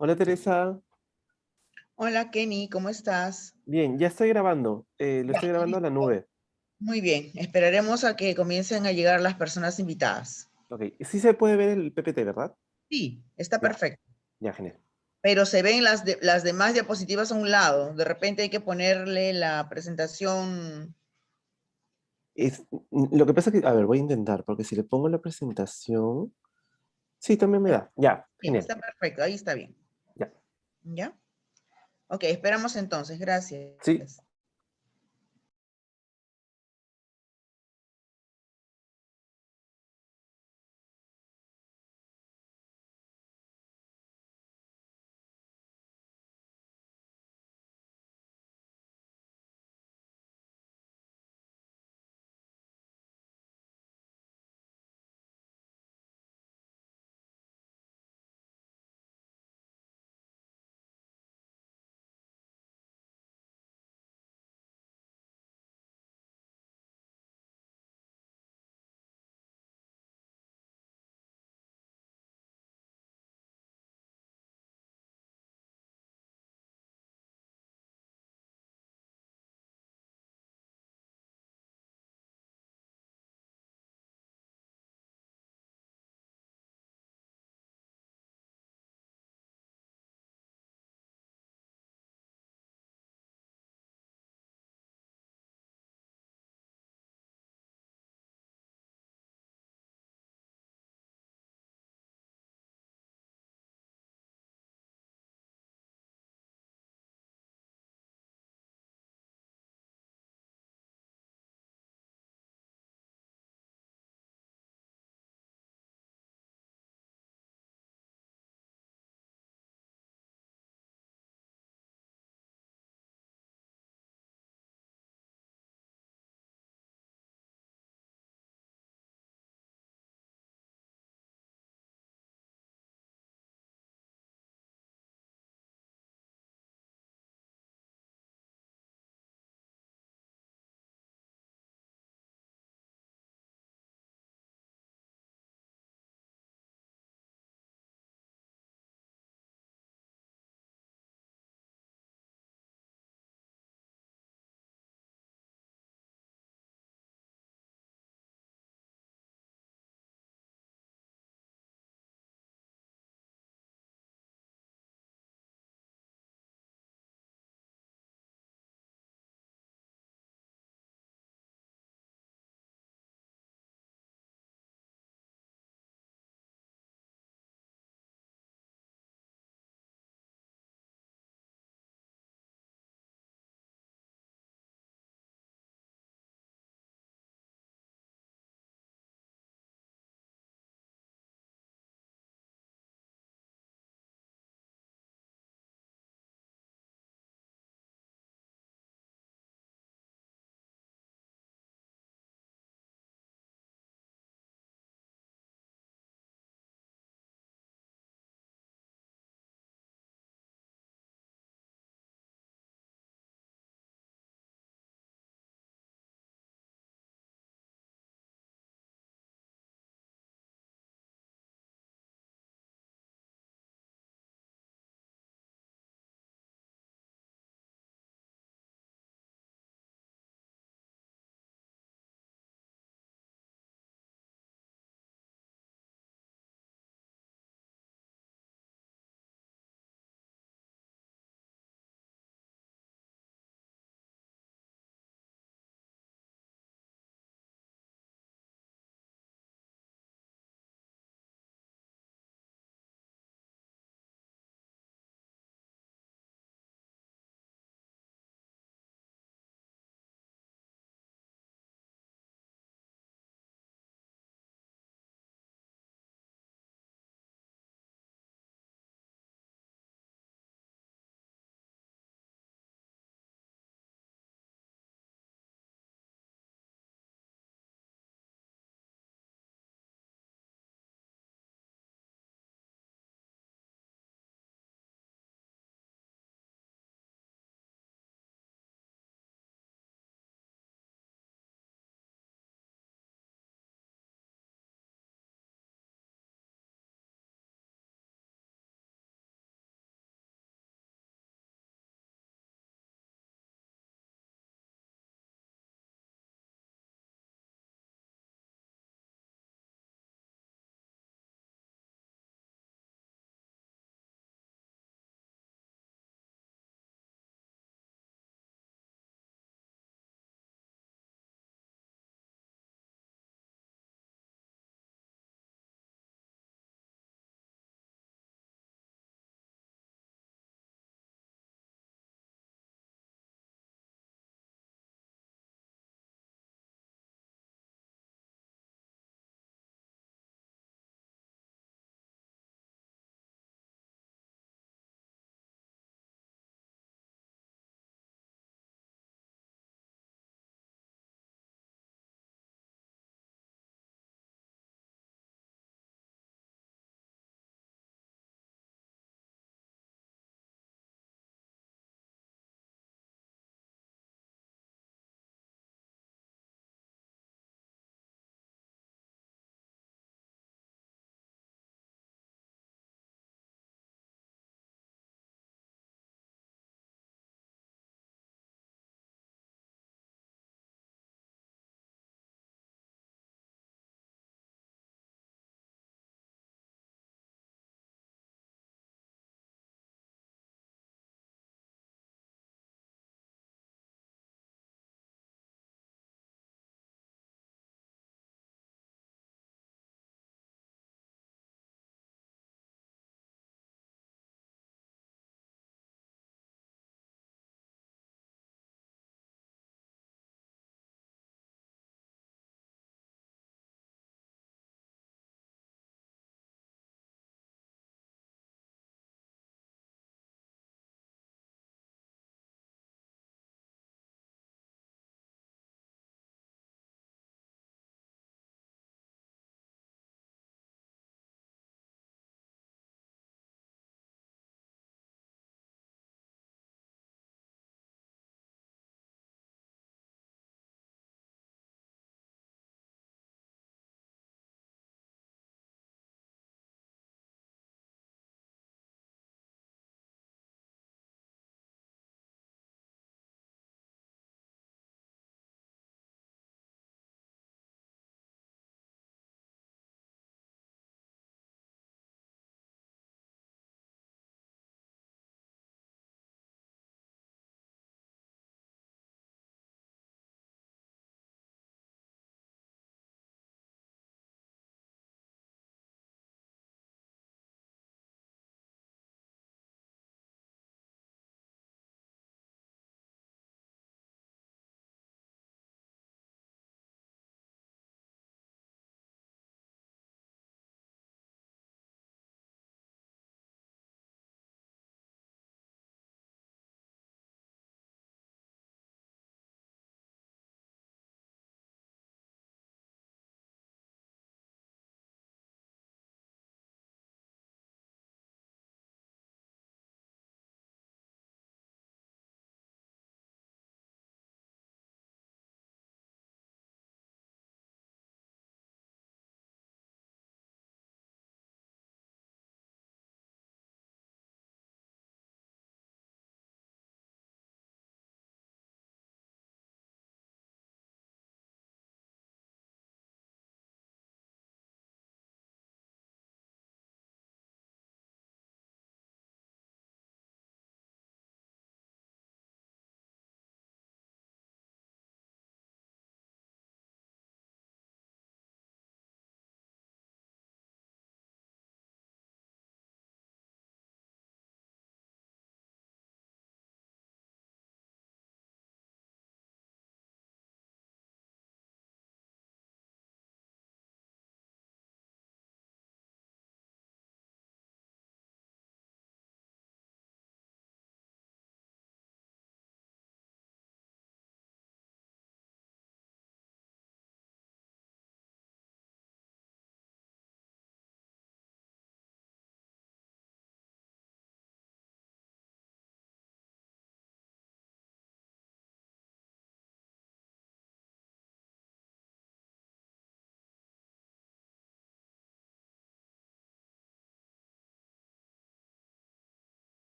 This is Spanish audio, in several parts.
Hola Teresa, Hola Kenny, ¿cómo estás? bien, ya estoy grabando, lo Ya, estoy grabando a la listo. nube. Muy bien, esperaremos a que comiencen a llegar las personas invitadas. Ok, sí se puede ver el PPT, ¿verdad? Sí, está Ya, perfecto. ya, genial. Pero se ven las demás diapositivas a un lado. De repente hay que ponerle la presentación. Lo que pasa que, a ver, voy a intentar, porque si le pongo la presentación, sí, también me da. Ya, Bien, genial. está perfecto, ahí está bien. Ya, ¿Ya? Ok, esperamos entonces. sí. Gracias.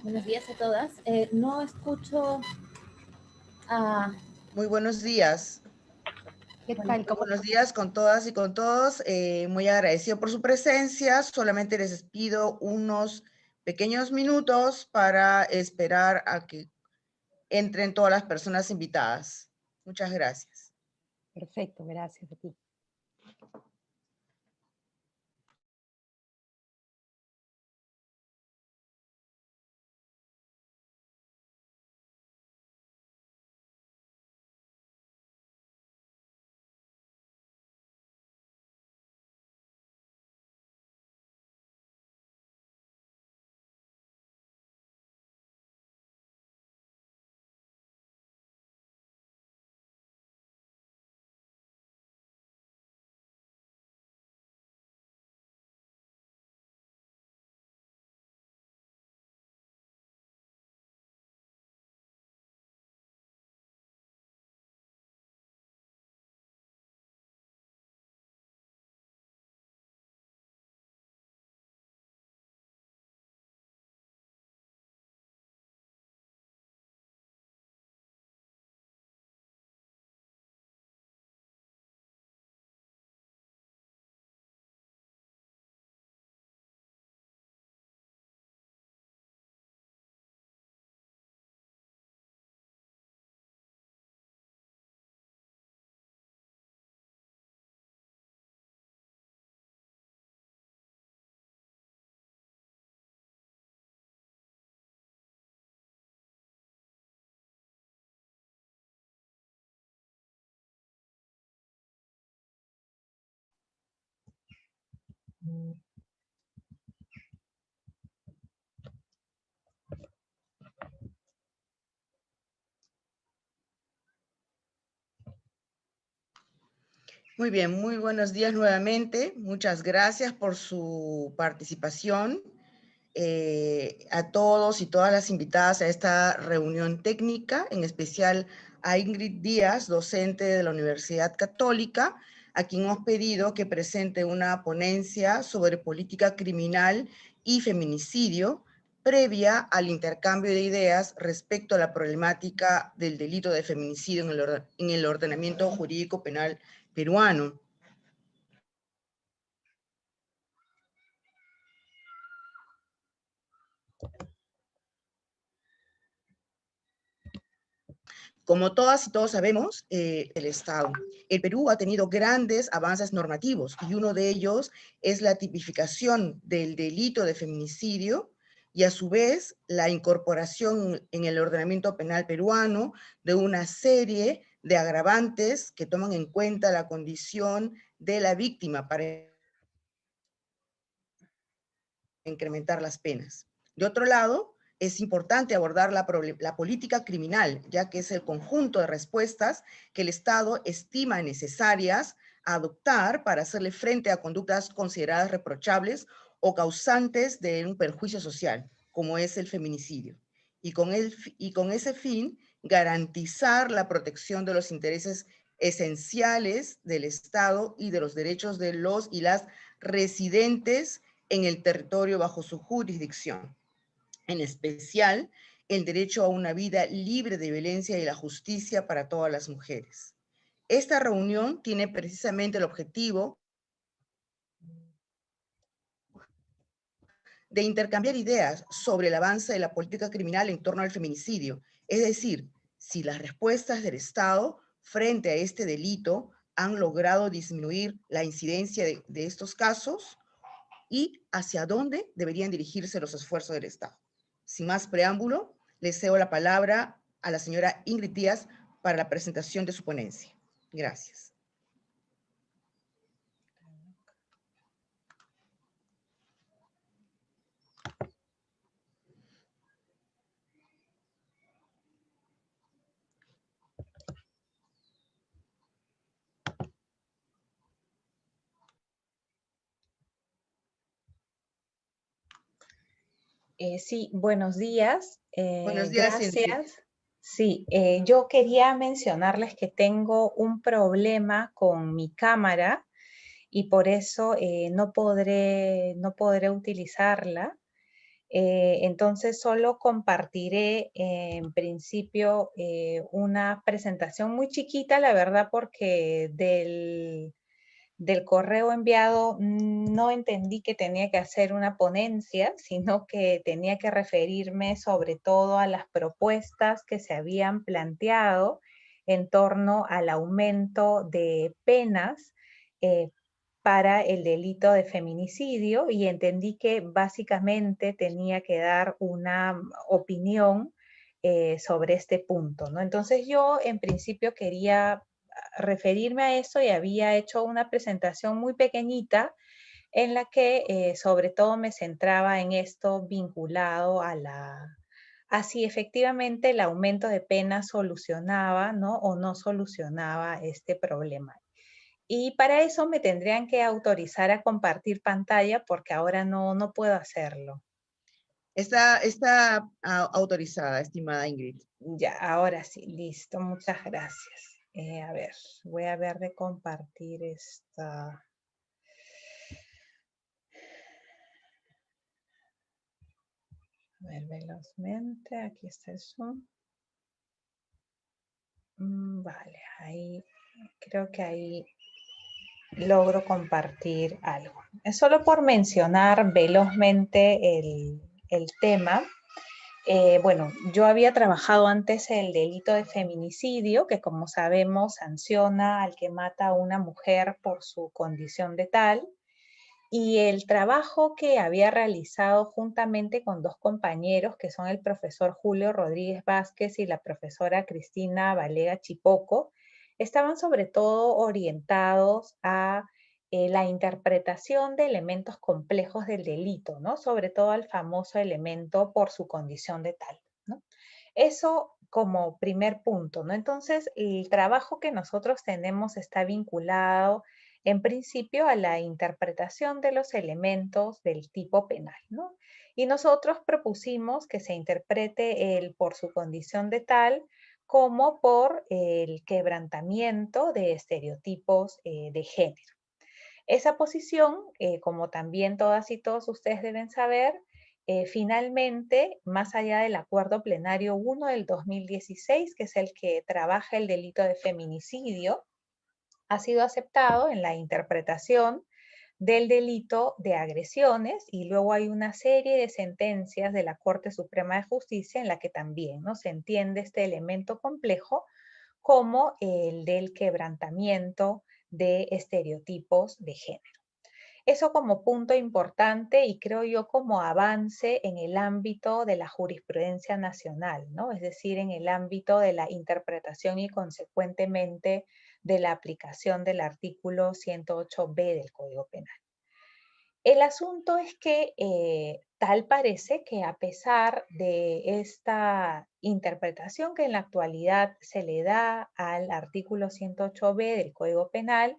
Buenos días a todas. No escucho a... Muy buenos días. ¿Qué Bueno, tal? muy ¿Cómo buenos están? días con todas y con todos. Muy agradecido por su presencia. Solamente les pido unos pequeños minutos para esperar a que entren todas las personas invitadas. Muchas gracias. Perfecto, gracias a ti. Muy bien, muy buenos días nuevamente. Muchas gracias por su participación. A todos y todas las invitadas a esta reunión técnica, en especial a Ingrid Díaz, docente de la Universidad Católica, a quien hemos pedido que presente una ponencia sobre política criminal y feminicidio previa al intercambio de ideas respecto a la problemática del delito de feminicidio en el ordenamiento jurídico penal peruano. Como todas y todos sabemos, el Estado. El Perú ha tenido grandes avances normativos y uno de ellos es la tipificación del delito de feminicidio y a su vez la incorporación en el ordenamiento penal peruano de una serie de agravantes que toman en cuenta la condición de la víctima para incrementar las penas. De otro lado, es importante abordar la política criminal, ya que es el conjunto de respuestas que el Estado estima necesarias adoptar para hacerle frente a conductas consideradas reprochables o causantes de un perjuicio social, como es el feminicidio. Y con ese fin, garantizar la protección de los intereses esenciales del Estado y de los derechos de los y las residentes en el territorio bajo su jurisdicción. En especial, el derecho a una vida libre de violencia y la justicia para todas las mujeres. Esta reunión tiene precisamente el objetivo de intercambiar ideas sobre el avance de la política criminal en torno al feminicidio, es decir, si las respuestas del Estado frente a este delito han logrado disminuir la incidencia de estos casos y hacia dónde deberían dirigirse los esfuerzos del Estado. Sin más preámbulo, le cedo la palabra a la señora Ingrid Díaz para la presentación de su ponencia. Gracias. Sí, buenos días. Buenos días, Ingrid. Gracias. Sí, yo quería mencionarles que tengo un problema con mi cámara y por eso no podré utilizarla. Entonces solo compartiré en principio una presentación muy chiquita, la verdad, porque del correo enviado no entendí que tenía que hacer una ponencia, sino que tenía que referirme sobre todo a las propuestas que se habían planteado en torno al aumento de penas para el delito de feminicidio, y entendí que básicamente tenía que dar una opinión sobre este punto, ¿no? Entonces yo en principio quería referirme a eso y había hecho una presentación muy pequeñita en la que sobre todo me centraba en esto vinculado a si efectivamente el aumento de pena solucionaba, ¿no? O no solucionaba este problema. Y para eso me tendrían que autorizar a compartir pantalla porque ahora no puedo hacerlo. Está autorizada, estimada Ingrid. Ya, ahora sí, listo, muchas gracias. A ver, voy a ver de compartir esta. A ver, velozmente, aquí está el Zoom. Vale, ahí, creo que ahí logro compartir algo. Es solo por mencionar velozmente el tema. Bueno, yo había trabajado antes el delito de feminicidio, que como sabemos sanciona al que mata a una mujer por su condición de tal. Y el trabajo que había realizado juntamente con dos compañeros, que son el profesor Julio Rodríguez Vázquez y la profesora Cristina Valega Chipoco, estaban sobre todo orientados a la interpretación de elementos complejos del delito, ¿no? Sobre todo al famoso elemento por su condición de tal, ¿no? Eso como primer punto, ¿no? Entonces, el trabajo que nosotros tenemos está vinculado en principio a la interpretación de los elementos del tipo penal, ¿no? Y nosotros propusimos que se interprete el por su condición de tal como por el quebrantamiento de estereotipos de género. Esa posición, como también todas y todos ustedes deben saber, finalmente, más allá del Acuerdo Plenario 1 del 2016, que es el que trabaja el delito de feminicidio, ha sido aceptado en la interpretación del delito de agresiones, y luego hay una serie de sentencias de la Corte Suprema de Justicia en la que también, ¿no?, se entiende este elemento complejo como el del quebrantamiento de estereotipos de género. Eso como punto importante y creo yo como avance en el ámbito de la jurisprudencia nacional, ¿no? Es decir, en el ámbito de la interpretación y consecuentemente de la aplicación del artículo 108b del Código Penal. El asunto es que tal parece que a pesar de esta interpretación que en la actualidad se le da al artículo 108b del Código Penal,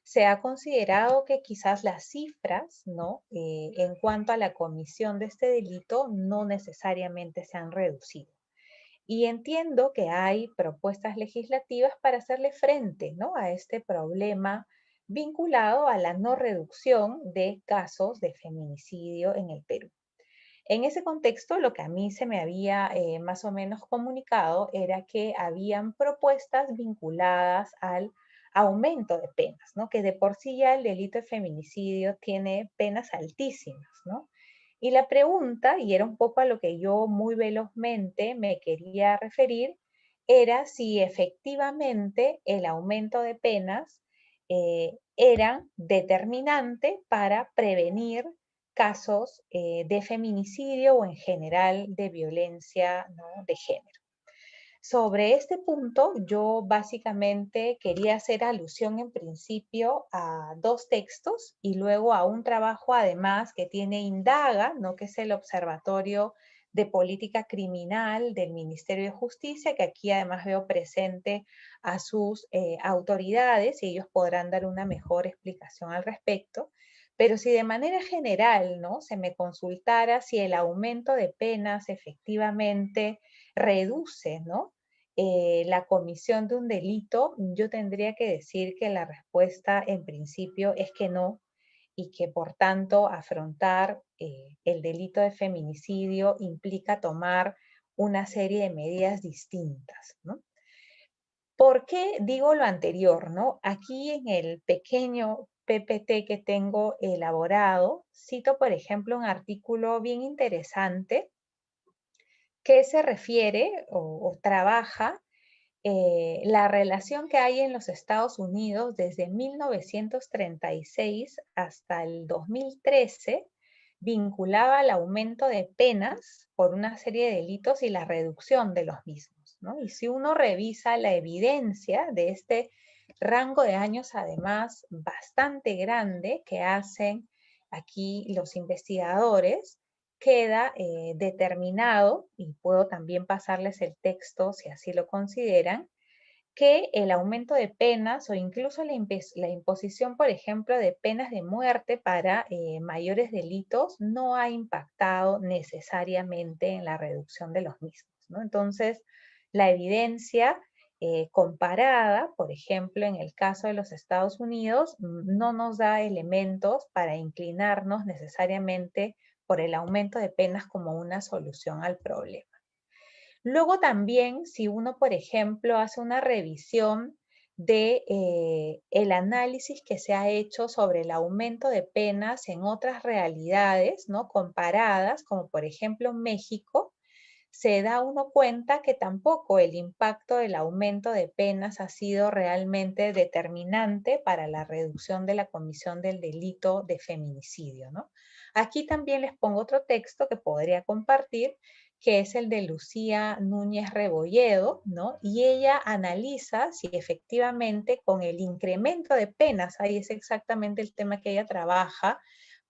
se ha considerado que quizás las cifras, ¿no?, en cuanto a la comisión de este delito no necesariamente se han reducido. Y entiendo que hay propuestas legislativas para hacerle frente, ¿no?, a este problema vinculado a la no reducción de casos de feminicidio en el Perú. En ese contexto, lo que a mí se me había más o menos comunicado era que habían propuestas vinculadas al aumento de penas, ¿no? Que de por sí ya el delito de feminicidio tiene penas altísimas, ¿no? Y la pregunta, y era un poco a lo que yo muy velozmente me quería referir, era si efectivamente el aumento de penas era determinante para prevenir casos de feminicidio o en general de violencia, ¿no?, de género. Sobre este punto, yo básicamente quería hacer alusión en principio a dos textos y luego a un trabajo además que tiene Indaga, ¿no?, que es el Observatorio de Política Criminal del Ministerio de Justicia, que aquí además veo presente a sus autoridades y ellos podrán dar una mejor explicación al respecto. Pero si de manera general, ¿no?, se me consultara si el aumento de penas efectivamente reduce, ¿no?, la comisión de un delito, yo tendría que decir que la respuesta en principio es que no. y que por tanto afrontar el delito de feminicidio implica tomar una serie de medidas distintas, ¿no? ¿Por qué digo lo anterior, no? Aquí en el pequeño PPT que tengo elaborado, cito, por ejemplo, un artículo bien interesante que se refiere o trabaja la relación que hay en los Estados Unidos desde 1936 hasta el 2013 vinculaba al aumento de penas por una serie de delitos y la reducción de los mismos, ¿no? Y si uno revisa la evidencia de este rango de años, además bastante grande, que hacen aquí los investigadores, queda determinado, y puedo también pasarles el texto si así lo consideran, que el aumento de penas o incluso la imposición, por ejemplo, de penas de muerte para mayores delitos no ha impactado necesariamente en la reducción de los mismos, ¿no? Entonces, la evidencia comparada, por ejemplo, en el caso de los Estados Unidos, no nos da elementos para inclinarnos necesariamente por el aumento de penas como una solución al problema. Luego también, si uno, por ejemplo, hace una revisión de el análisis que se ha hecho sobre el aumento de penas en otras realidades, ¿no? Comparadas, como por ejemplo México, se da uno cuenta que tampoco el impacto del aumento de penas ha sido realmente determinante para la reducción de la comisión del delito de feminicidio, ¿no? Aquí también les pongo otro texto que podría compartir, que es el de Lucía Núñez Rebolledo, ¿no? Y ella analiza si efectivamente con el incremento de penas, ahí es exactamente el tema que ella trabaja,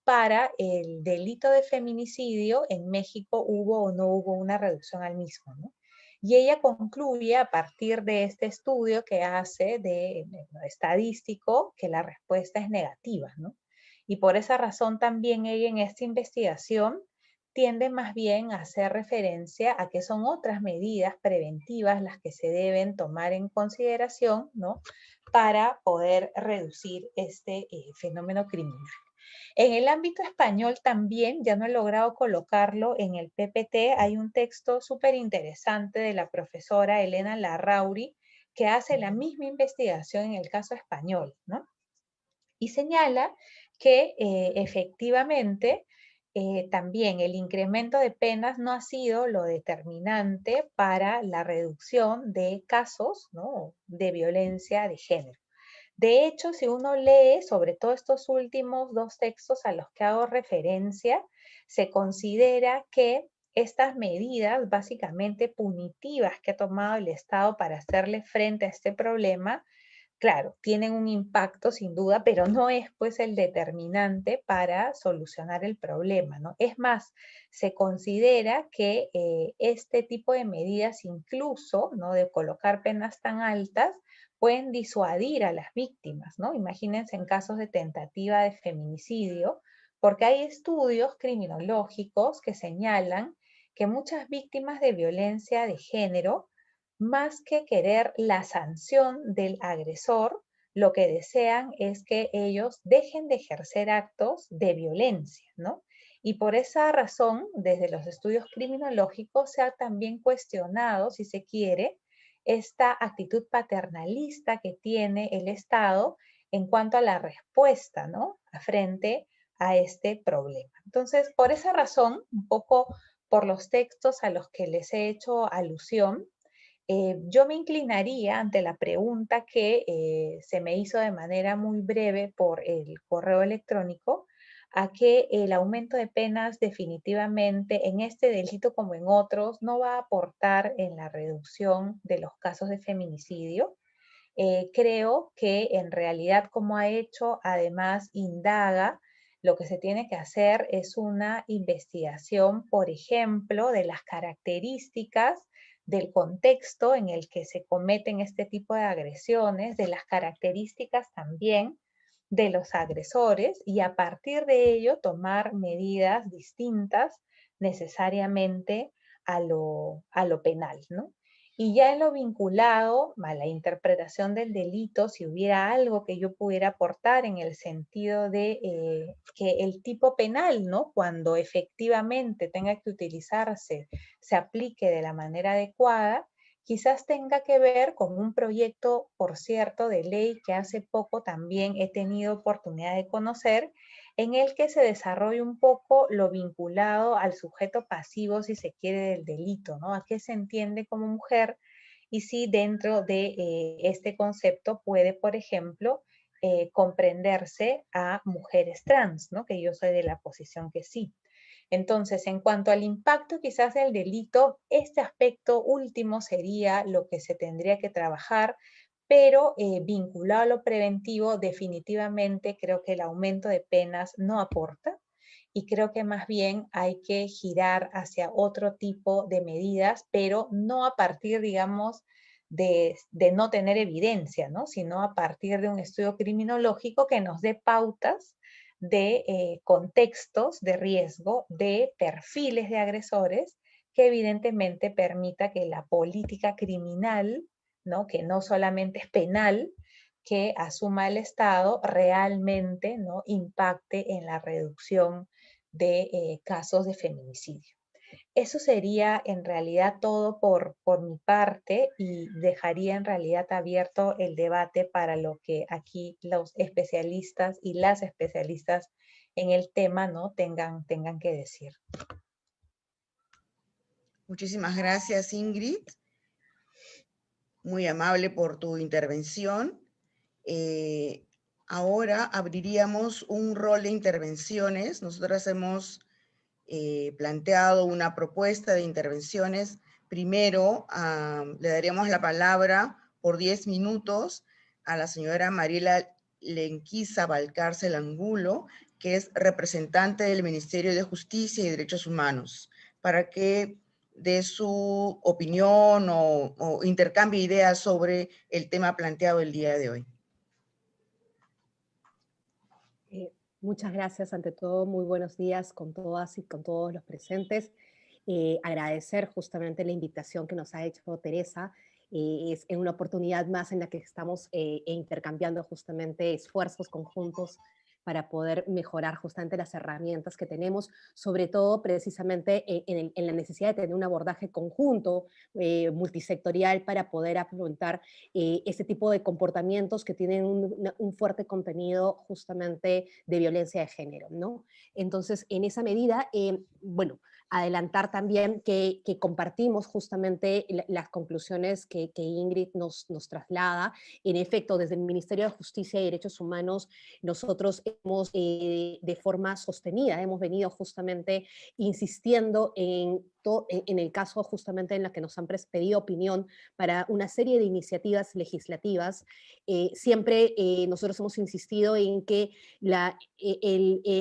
para el delito de feminicidio en México hubo o no hubo una reducción al mismo, ¿no? Y ella concluye a partir de este estudio que hace de estadístico que la respuesta es negativa, ¿no? Y por esa razón también ella en esta investigación tiende más bien a hacer referencia a que son otras medidas preventivas las que se deben tomar en consideración, ¿no? Para poder reducir este fenómeno criminal. En el ámbito español también, ya no he logrado colocarlo en el PPT, hay un texto súper interesante de la profesora Elena Larrauri que hace la misma investigación en el caso español, ¿no? Y señala que efectivamente también el incremento de penas no ha sido lo determinante para la reducción de casos, ¿no? De violencia de género. De hecho, si uno lee sobre todo estos últimos dos textos a los que hago referencia, se considera que estas medidas básicamente punitivas que ha tomado el Estado para hacerle frente a este problema, claro, tienen un impacto sin duda, pero no es pues el determinante para solucionar el problema, ¿no? Es más, se considera que este tipo de medidas incluso, ¿no? De colocar penas tan altas, pueden disuadir a las víctimas, ¿no? Imagínense en casos de tentativa de feminicidio, porque hay estudios criminológicos que señalan que muchas víctimas de violencia de género, más que querer la sanción del agresor, lo que desean es que ellos dejen de ejercer actos de violencia, ¿no? Y por esa razón, desde los estudios criminológicos se ha también cuestionado, si se quiere, esta actitud paternalista que tiene el Estado en cuanto a la respuesta, ¿no? Frente a este problema. Entonces, por esa razón, un poco por los textos a los que les he hecho alusión, yo me inclinaría ante la pregunta que se me hizo de manera muy breve por el correo electrónico, a que el aumento de penas definitivamente en este delito como en otros no va a aportar en la reducción de los casos de feminicidio. Creo que en realidad como ha hecho, además indaga, lo que se tiene que hacer es una investigación, por ejemplo, de las características del contexto en el que se cometen este tipo de agresiones, de las características también de los agresores y a partir de ello tomar medidas distintas necesariamente a lo penal, ¿no? Y ya en lo vinculado a la interpretación del delito, si hubiera algo que yo pudiera aportar en el sentido de que el tipo penal, ¿no? Cuando efectivamente tenga que utilizarse, se aplique de la manera adecuada, quizás tenga que ver con un proyecto, por cierto, de ley que hace poco también he tenido oportunidad de conocer, en el que se desarrolla un poco lo vinculado al sujeto pasivo, si se quiere, del delito, ¿no? ¿A qué se entiende como mujer? Y si dentro de este concepto puede, por ejemplo, comprenderse a mujeres trans, ¿no? Que yo soy de la posición que sí. Entonces, en cuanto al impacto quizás del delito, este aspecto último sería lo que se tendría que trabajar, pero vinculado a lo preventivo, definitivamente creo que el aumento de penas no aporta y creo que más bien hay que girar hacia otro tipo de medidas, pero no a partir, digamos, de no tener evidencia, ¿no? Sino a partir de un estudio criminológico que nos dé pautas de contextos de riesgo, de perfiles de agresores, que evidentemente permita que la política criminal, ¿no? Que no solamente es penal, que asuma el Estado, realmente, ¿no? Impacte en la reducción de casos de feminicidio. Eso sería en realidad todo por mi parte y dejaría en realidad abierto el debate para lo que aquí los especialistas y las especialistas en el tema, ¿no? tengan que decir. Muchísimas gracias, Ingrid. Muy amable por tu intervención. Ahora abriríamos un rol de intervenciones. Nosotras hemos planteado una propuesta de intervenciones. Primero, le daríamos la palabra por 10 minutos a la señora Mariela Lenquiza Valcárcel Angulo, que es representante del Ministerio de Justicia y Derechos Humanos, para que dé su opinión o intercambie ideas sobre el tema planteado el día de hoy. Muchas gracias. Ante todo, muy buenos días con todas y con todos los presentes. Agradecer justamente la invitación que nos ha hecho Teresa. Es en una oportunidad más en la que estamos intercambiando justamente esfuerzos conjuntos para poder mejorar justamente las herramientas que tenemos, sobre todo precisamente en la necesidad de tener un abordaje conjunto, multisectorial, para poder afrontar este tipo de comportamientos que tienen un fuerte contenido justamente de violencia de género, ¿no? Entonces, en esa medida, bueno, adelantar también que compartimos justamente las conclusiones que Ingrid nos traslada. En efecto, desde el Ministerio de Justicia y Derechos Humanos, nosotros hemos, de forma sostenida, hemos venido justamente insistiendo en el caso justamente en la que nos han pedido opinión para una serie de iniciativas legislativas. Siempre nosotros hemos insistido en que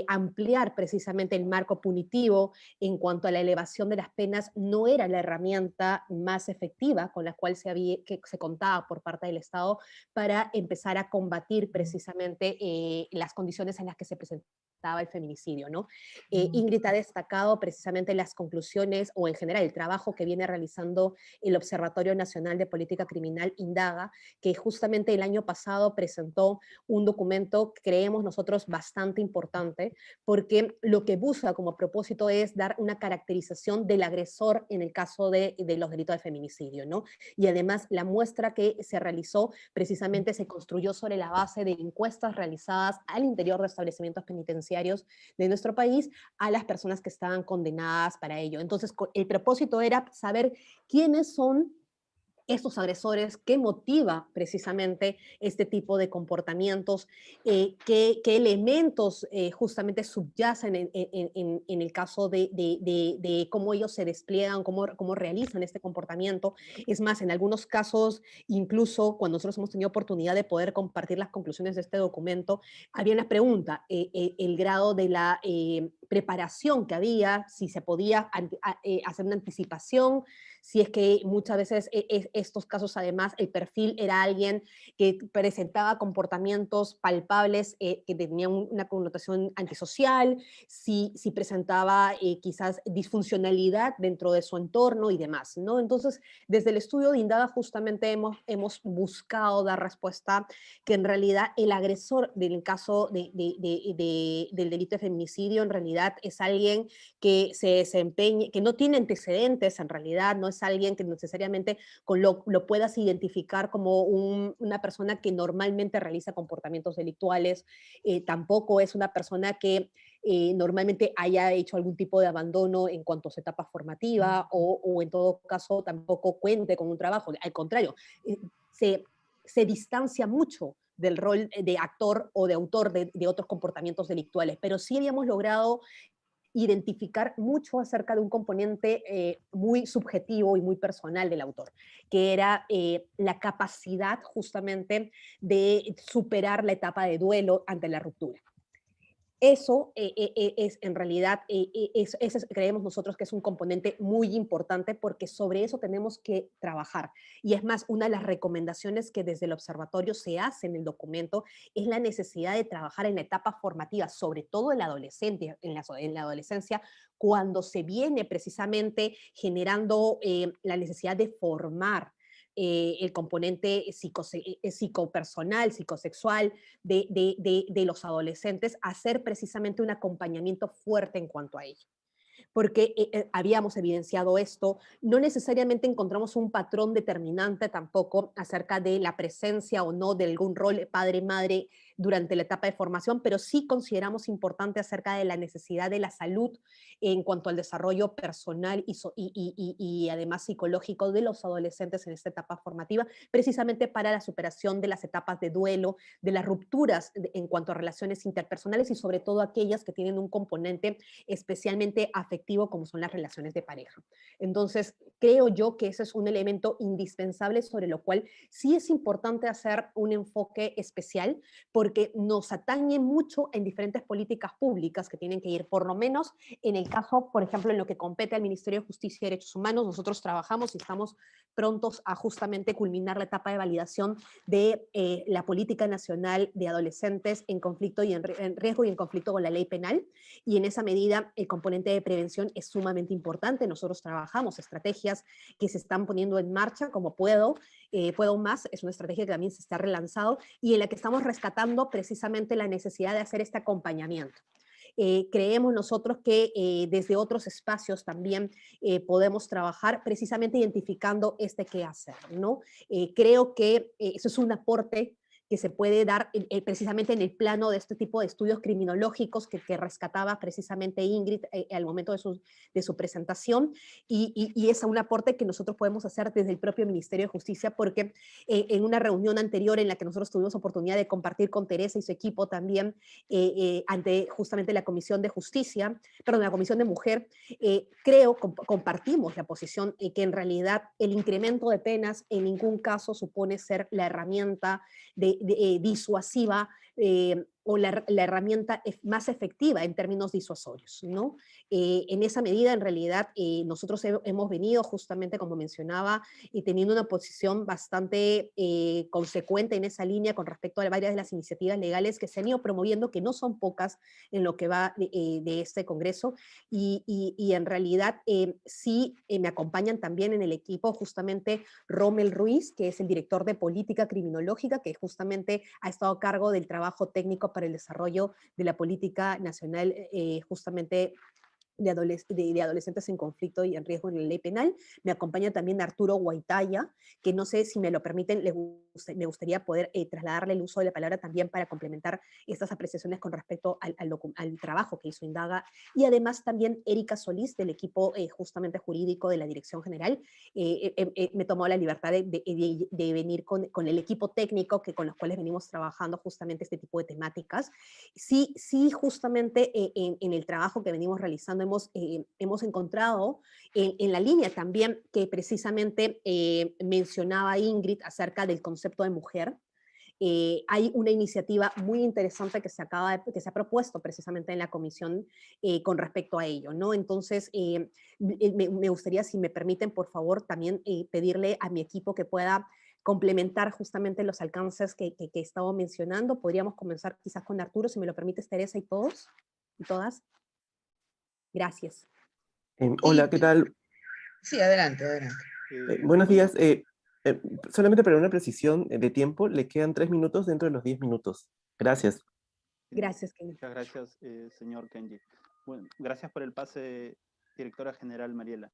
ampliar precisamente el marco punitivo en cuanto a la elevación de las penas no era la herramienta más efectiva con la cual que se contaba por parte del Estado para empezar a combatir precisamente las condiciones en las que se presentaba el feminicidio, ¿no? Ingrid ha destacado precisamente las conclusiones o en general el trabajo que viene realizando el Observatorio Nacional de Política Criminal, INDAGA, que justamente el año pasado presentó un documento que creemos nosotros bastante importante, porque lo que busca como propósito es dar una caracterización del agresor en el caso de los delitos de feminicidio, ¿no? Y además la muestra que se realizó precisamente se construyó sobre la base de encuestas realizadas al interior de establecimientos penitenciarios de nuestro país a las personas que estaban condenadas para ello. Entonces, el propósito era saber quiénes son estos agresores, qué motiva precisamente este tipo de comportamientos, qué elementos justamente subyacen en el caso de cómo ellos se despliegan, cómo realizan este comportamiento. Es más, en algunos casos, incluso cuando nosotros hemos tenido oportunidad de poder compartir las conclusiones de este documento, había una pregunta, el grado de la preparación que había, si se podía hacer una anticipación, si es que muchas veces estos casos además el perfil era alguien que presentaba comportamientos palpables que tenían una connotación antisocial, si presentaba quizás disfuncionalidad dentro de su entorno y demás, ¿no? Entonces, desde el estudio de Indaga justamente hemos buscado dar respuesta que en realidad el agresor del caso del delito de feminicidio en realidad es alguien que se desempeñe, que no tiene antecedentes en realidad, no es alguien que necesariamente lo puedas identificar como una persona que normalmente realiza comportamientos delictuales, tampoco es una persona que normalmente haya hecho algún tipo de abandono en cuanto a su etapa formativa o en todo caso tampoco cuente con un trabajo. Al contrario, se distancia mucho del rol de actor o de autor de otros comportamientos delictuales, pero sí habíamos logrado identificar mucho acerca de un componente muy subjetivo y muy personal del autor, que era la capacidad justamente de superar la etapa de duelo ante la ruptura. Eso es en realidad, creemos nosotros que es un componente muy importante porque sobre eso tenemos que trabajar. Y es más, una de las recomendaciones que desde el observatorio se hace en el documento es la necesidad de trabajar en la etapa formativa, sobre todo en la adolescencia, en la adolescencia, cuando se viene precisamente generando la necesidad de formar el componente psicopersonal, psicosexual de los adolescentes, hacer precisamente un acompañamiento fuerte en cuanto a ello. Porque habíamos evidenciado esto, no necesariamente encontramos un patrón determinante tampoco acerca de la presencia o no de algún rol padre-madre durante la etapa de formación, pero sí consideramos importante acerca de la necesidad de la salud en cuanto al desarrollo personal y además psicológico de los adolescentes en esta etapa formativa, precisamente para la superación de las etapas de duelo, de las rupturas en cuanto a relaciones interpersonales y sobre todo aquellas que tienen un componente especialmente afectivo como son las relaciones de pareja. Entonces, creo yo que ese es un elemento indispensable sobre lo cual sí es importante hacer un enfoque especial porque nos atañe mucho en diferentes políticas públicas que tienen que ir, por lo menos en el caso, por ejemplo, en lo que compete al Ministerio de Justicia y Derechos Humanos, nosotros trabajamos y estamos prontos a justamente culminar la etapa de validación de la política nacional de adolescentes en conflicto y en riesgo y en conflicto con la ley penal, y en esa medida el componente de prevención es sumamente importante. Nosotros trabajamos estrategias que se están poniendo en marcha, como Puedo Más, es una estrategia que también se está relanzando y en la que estamos rescatando precisamente la necesidad de hacer este acompañamiento. Creemos nosotros que desde otros espacios también podemos trabajar precisamente identificando este qué hacer, ¿no? Creo que eso es un aporte que se puede dar precisamente en el plano de este tipo de estudios criminológicos que rescataba precisamente Ingrid al momento de su presentación, y es un aporte que nosotros podemos hacer desde el propio Ministerio de Justicia, porque en una reunión anterior en la que nosotros tuvimos oportunidad de compartir con Teresa y su equipo también ante justamente la Comisión de Justicia, perdón, la Comisión de Mujer, compartimos la posición que en realidad el incremento de penas en ningún caso supone ser la herramienta disuasiva o la herramienta más efectiva en términos disuasorios, ¿no? En esa medida, en realidad, nosotros hemos venido justamente, como mencionaba, teniendo una posición bastante consecuente en esa línea con respecto a varias de las iniciativas legales que se han ido promoviendo, que no son pocas en lo que va de este Congreso, y en realidad sí me acompañan también en el equipo justamente Rommel Ruiz, que es el director de política criminológica, que justamente ha estado a cargo del trabajo técnico para el desarrollo de la política nacional justamente de adolescentes en conflicto y en riesgo en la ley penal. Me acompaña también Arturo Guaitaya, que no sé si me lo permiten, me gustaría poder trasladarle el uso de la palabra también para complementar estas apreciaciones con respecto al trabajo que hizo Indaga, y además también Erika Solís del equipo justamente jurídico de la Dirección General. Me tomó la libertad de venir con el equipo técnico con los cuales venimos trabajando justamente este tipo de temáticas. Sí, justamente en el trabajo que venimos realizando hemos encontrado en la línea también que precisamente mencionaba Ingrid acerca del concepto de mujer. Hay una iniciativa muy interesante que que se ha propuesto precisamente en la comisión con respecto a ello, ¿no? Entonces, me gustaría, si me permiten, por favor, también pedirle a mi equipo que pueda complementar justamente los alcances que he estado mencionando. Podríamos comenzar quizás con Arturo, si me lo permites, Teresa, y todos y todas. Gracias. Hola, ¿qué Sí, tal? sí, adelante, adelante. Buenos Bueno, días. Solamente para una precisión de tiempo, le quedan 3 minutos dentro de los 10 minutos. Gracias. Gracias, Kenny. muchas gracias, señor Kenji. Bueno, gracias por el pase, directora general Mariela.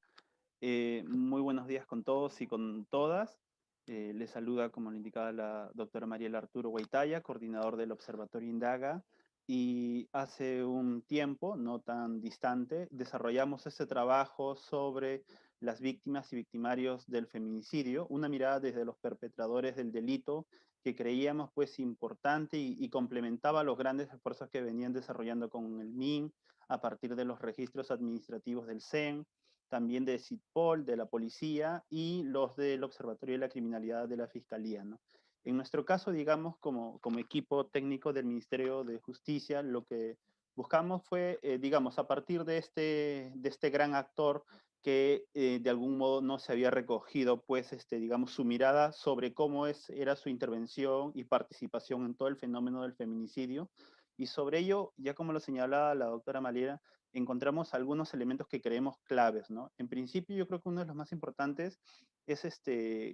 Muy buenos días con todos y con todas. Les saluda, como le indicaba la doctora Mariela Arturo Guaitaya, coordinador del Observatorio Indaga. Y hace un tiempo, no tan distante, desarrollamos este trabajo sobre las víctimas y victimarios del feminicidio, una mirada desde los perpetradores del delito que creíamos pues importante y complementaba los grandes esfuerzos que venían desarrollando con el MIN a partir de los registros administrativos del CEN, también de CITPOL, de la policía y los del Observatorio de la Criminalidad de la Fiscalía, ¿no? En nuestro caso, digamos, como equipo técnico del Ministerio de Justicia, lo que buscamos fue, digamos, a partir de este gran actor que de algún modo no se había recogido, pues, digamos, su mirada sobre cómo era su intervención y participación en todo el fenómeno del feminicidio. Y sobre ello, ya como lo señalaba la doctora Maliera, encontramos algunos elementos que creemos claves, ¿no? En principio, yo creo que uno de los más importantes es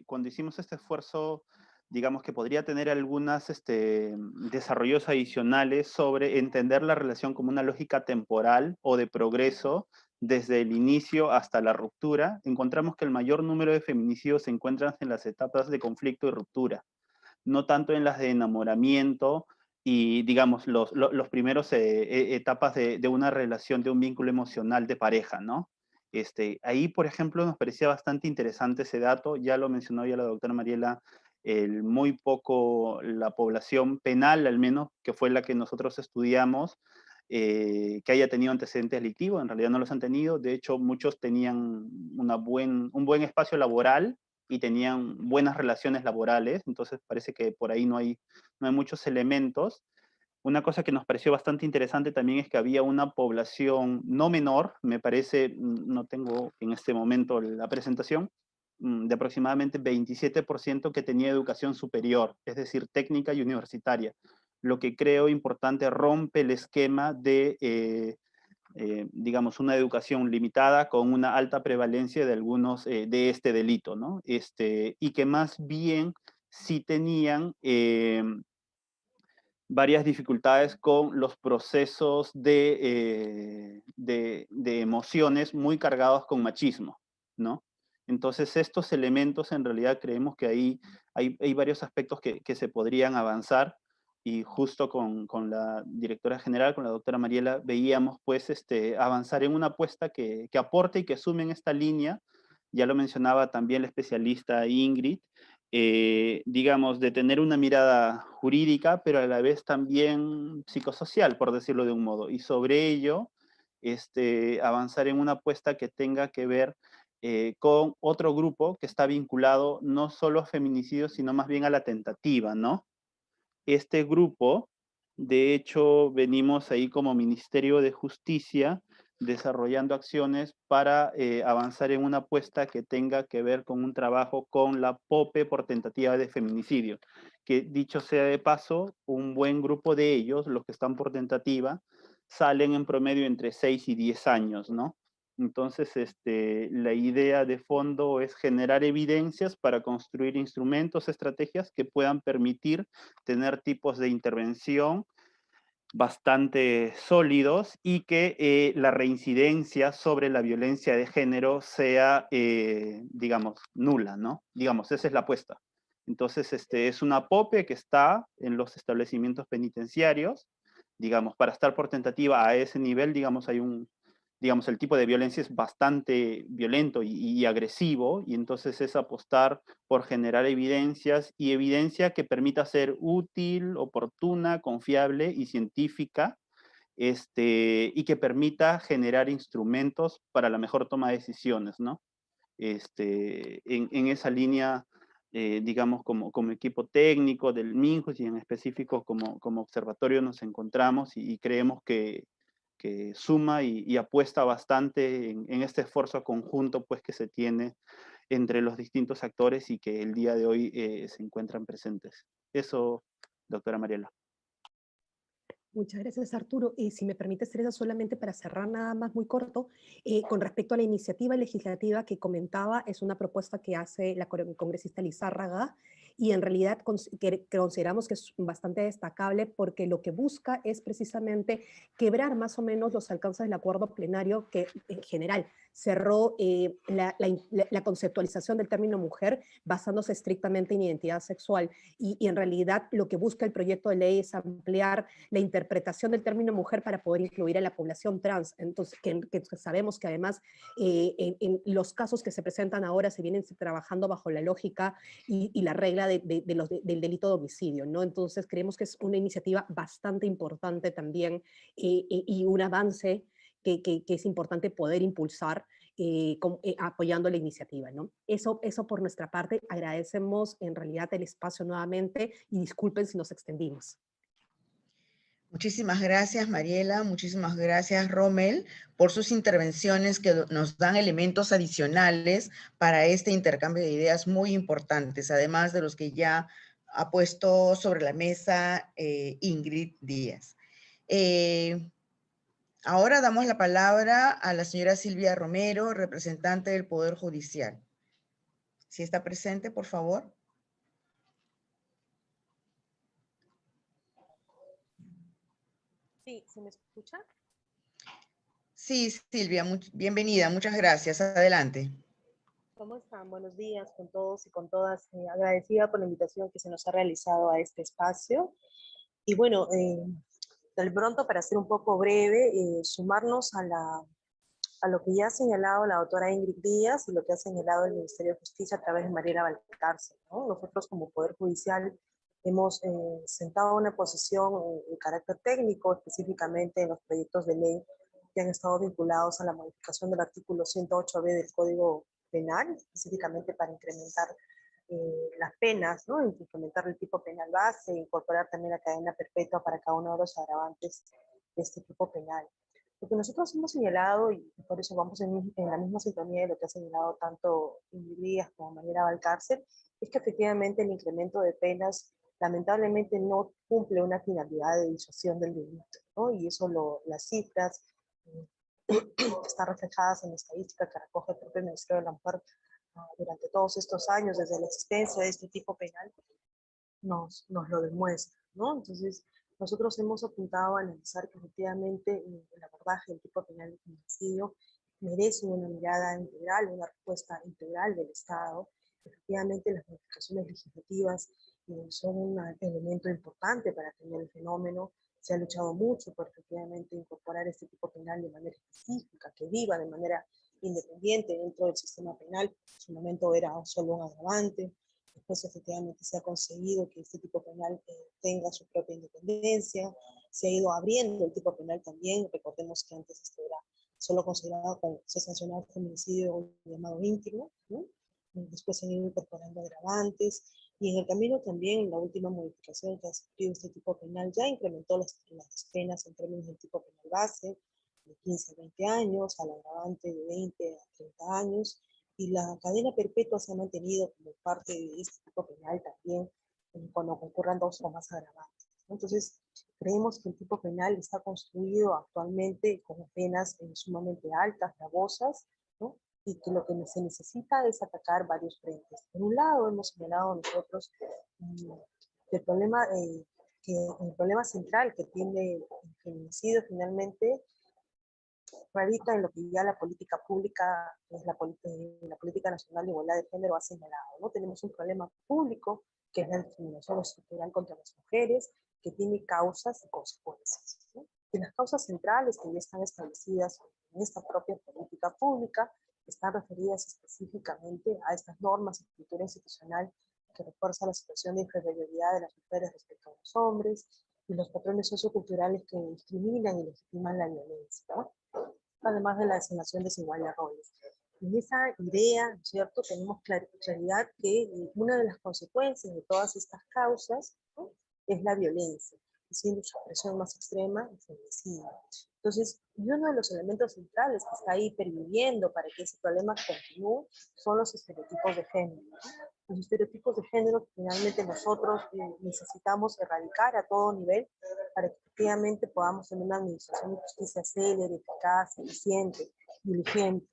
cuando hicimos este esfuerzo, digamos que podría tener algunos desarrollos adicionales sobre entender la relación como una lógica temporal o de progreso desde el inicio hasta la ruptura, encontramos que el mayor número de feminicidios se encuentran en las etapas de conflicto y ruptura, no tanto en las de enamoramiento y, digamos, los primeros etapas de una relación, de un vínculo emocional de pareja, ¿no? Ahí, por ejemplo, nos parecía bastante interesante ese dato, ya lo mencionó ya la doctora Mariela, muy poco la población penal, al menos, que fue la que nosotros estudiamos, que haya tenido antecedentes delictivos, en realidad no los han tenido, de hecho muchos tenían un buen espacio laboral y tenían buenas relaciones laborales, entonces parece que por ahí no hay muchos elementos. Una cosa que nos pareció bastante interesante también es que había una población no menor, me parece, no tengo en este momento la presentación, de aproximadamente 27% que tenía educación superior, es decir, técnica y universitaria, lo que creo importante rompe el esquema de, digamos, una educación limitada con una alta prevalencia de algunos de este delito, ¿no? Y que más bien sí tenían varias dificultades con los procesos de emociones muy cargados con machismo, ¿no? Entonces, estos elementos en realidad creemos que ahí hay varios aspectos que se podrían avanzar y justo con la directora general, con la doctora Mariela, veíamos pues avanzar en una apuesta que aporte y que sume en esta línea, ya lo mencionaba también la especialista Ingrid, digamos, de tener una mirada jurídica, pero a la vez también psicosocial, por decirlo de un modo. Y sobre ello, avanzar en una apuesta que tenga que ver con otro grupo que está vinculado no solo a feminicidios, sino más bien a la tentativa, ¿no? Este grupo, de hecho, venimos ahí como Ministerio de Justicia desarrollando acciones para avanzar en una apuesta que tenga que ver con un trabajo con la POPE por tentativa de feminicidio, que dicho sea de paso, un buen grupo de ellos, los que están por tentativa, salen en promedio entre 6 y 10 años, ¿no? Entonces, la idea de fondo es generar evidencias para construir instrumentos, estrategias que puedan permitir tener tipos de intervención bastante sólidos y que la reincidencia sobre la violencia de género sea, digamos, nula, ¿no? Digamos, esa es la apuesta. Entonces, es una POPE que está en los establecimientos penitenciarios, digamos, para estar por tentativa a ese nivel, digamos, digamos, el tipo de violencia es bastante violento y agresivo, y entonces es apostar por generar evidencias y evidencia que permita ser útil, oportuna, confiable y científica, y que permita generar instrumentos para la mejor toma de decisiones, ¿no? En esa línea digamos, como equipo técnico del MINJUS y en específico como observatorio nos encontramos y creemos que suma y apuesta bastante en este esfuerzo conjunto pues, que se tiene entre los distintos actores y que el día de hoy se encuentran presentes. Eso, doctora Mariela. Muchas gracias, Arturo. Si me permites, Teresa, solamente para cerrar nada más muy corto, con respecto a la iniciativa legislativa que comentaba, es una propuesta que hace la congresista Lizárraga y en realidad consideramos que es bastante destacable porque lo que busca es precisamente quebrar más o menos los alcances del acuerdo plenario que en general cerró la conceptualización del término mujer basándose estrictamente en identidad sexual y en realidad lo que busca el proyecto de ley es ampliar la interpretación del término mujer para poder incluir a la población trans. Entonces, que sabemos que además en los casos que se presentan ahora se vienen trabajando bajo la lógica y la regla del delito de homicidio, ¿no? Entonces, creemos que es una iniciativa bastante importante también y un avance que es importante poder impulsar apoyando la iniciativa, ¿no? Eso por nuestra parte, agradecemos en realidad el espacio nuevamente y disculpen si nos extendimos. Muchísimas gracias, Mariela. Muchísimas gracias, Rommel, por sus intervenciones que nos dan elementos adicionales para este intercambio de ideas muy importantes, además de los que ya ha puesto sobre la mesa Ingrid Díaz. Ahora damos la palabra a la señora Silvia Romero, representante del Poder Judicial. Si está presente, por favor. Sí, ¿se me escucha? Sí, Silvia, bienvenida, muchas gracias. Adelante. ¿Cómo están? Buenos días con todos y con todas. Agradecida por la invitación que se nos ha realizado a este espacio. Y bueno, del pronto, para ser un poco breve, sumarnos a lo que ya ha señalado la doctora Ingrid Díaz y lo que ha señalado el Ministerio de Justicia a través de Mariela Valcárcel, ¿no? Nosotros como Poder Judicial hemos sentado una posición de carácter técnico, específicamente en los proyectos de ley que han estado vinculados a la modificación del artículo 108b del Código Penal, específicamente para incrementar las penas, ¿no? Incrementar el tipo penal base, incorporar también la cadena perpetua para cada uno de los agravantes de este tipo penal. Lo que nosotros hemos señalado, y por eso vamos en la misma sintonía de lo que ha señalado tanto Ingrid Díaz como Mariela Valcárcel, es que efectivamente el incremento de penas lamentablemente no cumple una finalidad de disuasión del delito, ¿no? Y eso las cifras están reflejadas en la estadística que recoge el propio Ministerio de la Mujer durante todos estos años, desde la existencia de este tipo penal, nos lo demuestra, ¿no? Entonces, nosotros hemos apuntado a analizar que efectivamente el abordaje del tipo penal de feminicidio merece una mirada integral, una respuesta integral del Estado. Efectivamente, las modificaciones legislativas son un elemento importante para atender el fenómeno. Se ha luchado mucho por efectivamente incorporar este tipo penal de manera específica, que viva de manera independiente dentro del sistema penal. En su momento era solo un agravante. Después efectivamente se ha conseguido que este tipo penal tenga su propia independencia. Se ha ido abriendo el tipo penal también. Recordemos que antes esto era solo considerado como se sancionaba el feminicidio llamado íntimo, ¿no? Después se han ido incorporando agravantes. Y en el camino también, la última modificación que ha sufrido este tipo penal ya incrementó las penas en términos del tipo penal base, de 15 a 20 años, al agravante de 20 a 30 años, y la cadena perpetua se ha mantenido como parte de este tipo penal también cuando concurran 2 o más agravantes. Entonces, creemos que el tipo penal está construido actualmente con penas sumamente altas, gravosas, ¿no? Y que lo que se necesita es atacar varios frentes. Por un lado, hemos señalado nosotros el problema central que tiene el feminicidio finalmente radica en lo que ya la política pública, la Política Nacional de Igualdad de Género ha señalado, ¿no? Tenemos un problema público, que es la discriminación estructural contra las mujeres, que tiene causas y consecuencias, ¿no? Y las causas centrales que ya están establecidas en esta propia política pública están referidas específicamente a estas normas y cultura institucional que refuerza la situación de inferioridad de las mujeres respecto a los hombres y los patrones socioculturales que discriminan y legitiman la violencia, ¿no? Además de la asignación desigual de roles. En esa idea, ¿no es cierto?, tenemos claridad que una de las consecuencias de todas estas causas, ¿no?, es la violencia, y siendo su expresión más extrema, el feminicidio. Entonces, y uno de los elementos centrales que está ahí perviviendo para que ese problema continúe son los estereotipos de género, ¿no? Los estereotipos de género que finalmente nosotros necesitamos erradicar a todo nivel para que efectivamente podamos tener una administración de justicia célere, eficaz, eficiente, diligente.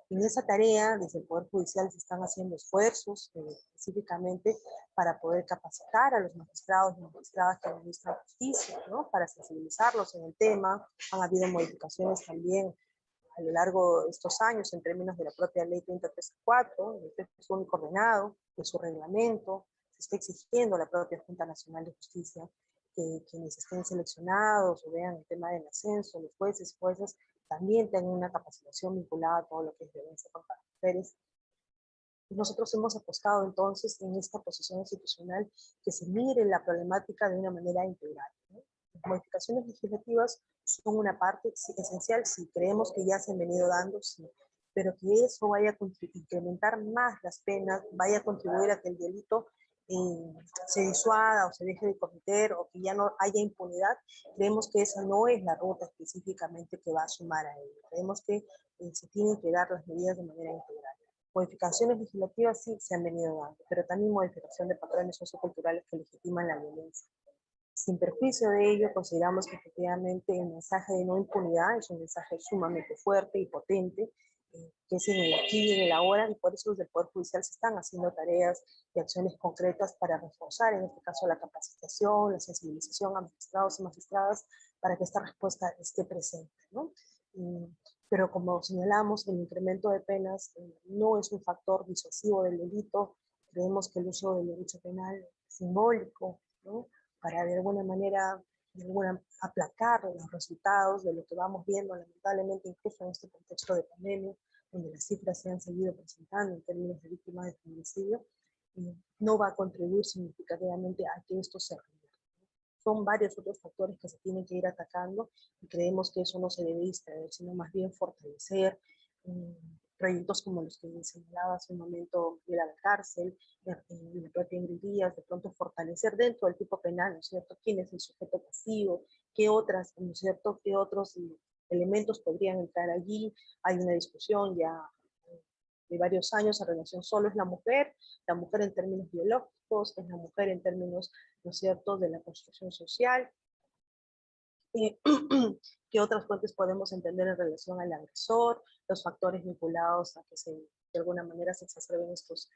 En esa tarea, desde el Poder Judicial se están haciendo esfuerzos específicamente para poder capacitar a los magistrados y magistradas que administran justicia, ¿no?, para sensibilizarlos en el tema. Han habido modificaciones también a lo largo de estos años en términos de la propia Ley 3034, del texto único ordenado, de su reglamento. Se está exigiendo a la propia Junta Nacional de Justicia que quienes estén seleccionados o vean el tema del ascenso, los jueces y juezas, también tengan una capacitación vinculada a todo lo que es violencia contra las mujeres. Nosotros hemos apostado entonces en esta posición institucional que se mire la problemática de una manera integral, ¿no? Las modificaciones legislativas son una parte esencial, sí, creemos que ya se han venido dando, sí, pero que eso vaya a incrementar más las penas, vaya a contribuir a que el delito se disuada o se deje de cometer o que ya no haya impunidad, creemos que esa no es la ruta específicamente que va a sumar a ello. Creemos que se tienen que dar las medidas de manera integral. Modificaciones legislativas sí se han venido dando, pero también modificación de patrones socioculturales que legitiman la violencia. Sin perjuicio de ello, consideramos que efectivamente el mensaje de no impunidad es un mensaje sumamente fuerte y potente, que es en el aquí y en el ahora, y por eso desde el Poder Judicial se están haciendo tareas y acciones concretas para reforzar, en este caso, la capacitación, la sensibilización a magistrados y magistradas para que esta respuesta esté presente, ¿no? Pero como señalamos, el incremento de penas no es un factor disuasivo del delito. Creemos que el uso del derecho penal es simbólico, ¿no?, para de alguna manera aplacar los resultados de lo que vamos viendo lamentablemente incluso en este contexto de pandemia, donde las cifras se han seguido presentando en términos de víctimas de feminicidio, no va a contribuir significativamente a que esto se revierta. Son varios otros factores que se tienen que ir atacando y creemos que eso no se debe distraer, sino más bien fortalecer proyectos como los que señalaba hace un momento de la cárcel, la propia Ingrid Díaz, de pronto fortalecer dentro del tipo penal, ¿no es cierto?, quién es el sujeto pasivo, qué otras, ¿no es cierto?, qué otros elementos podrían entrar allí. Hay una discusión ya de varios años en relación, solo es la mujer en términos biológicos, es la mujer en términos, ¿no es cierto?, de la construcción social. ¿Qué otras fuentes podemos entender en relación al agresor, los factores vinculados a que de alguna manera se exacerben estos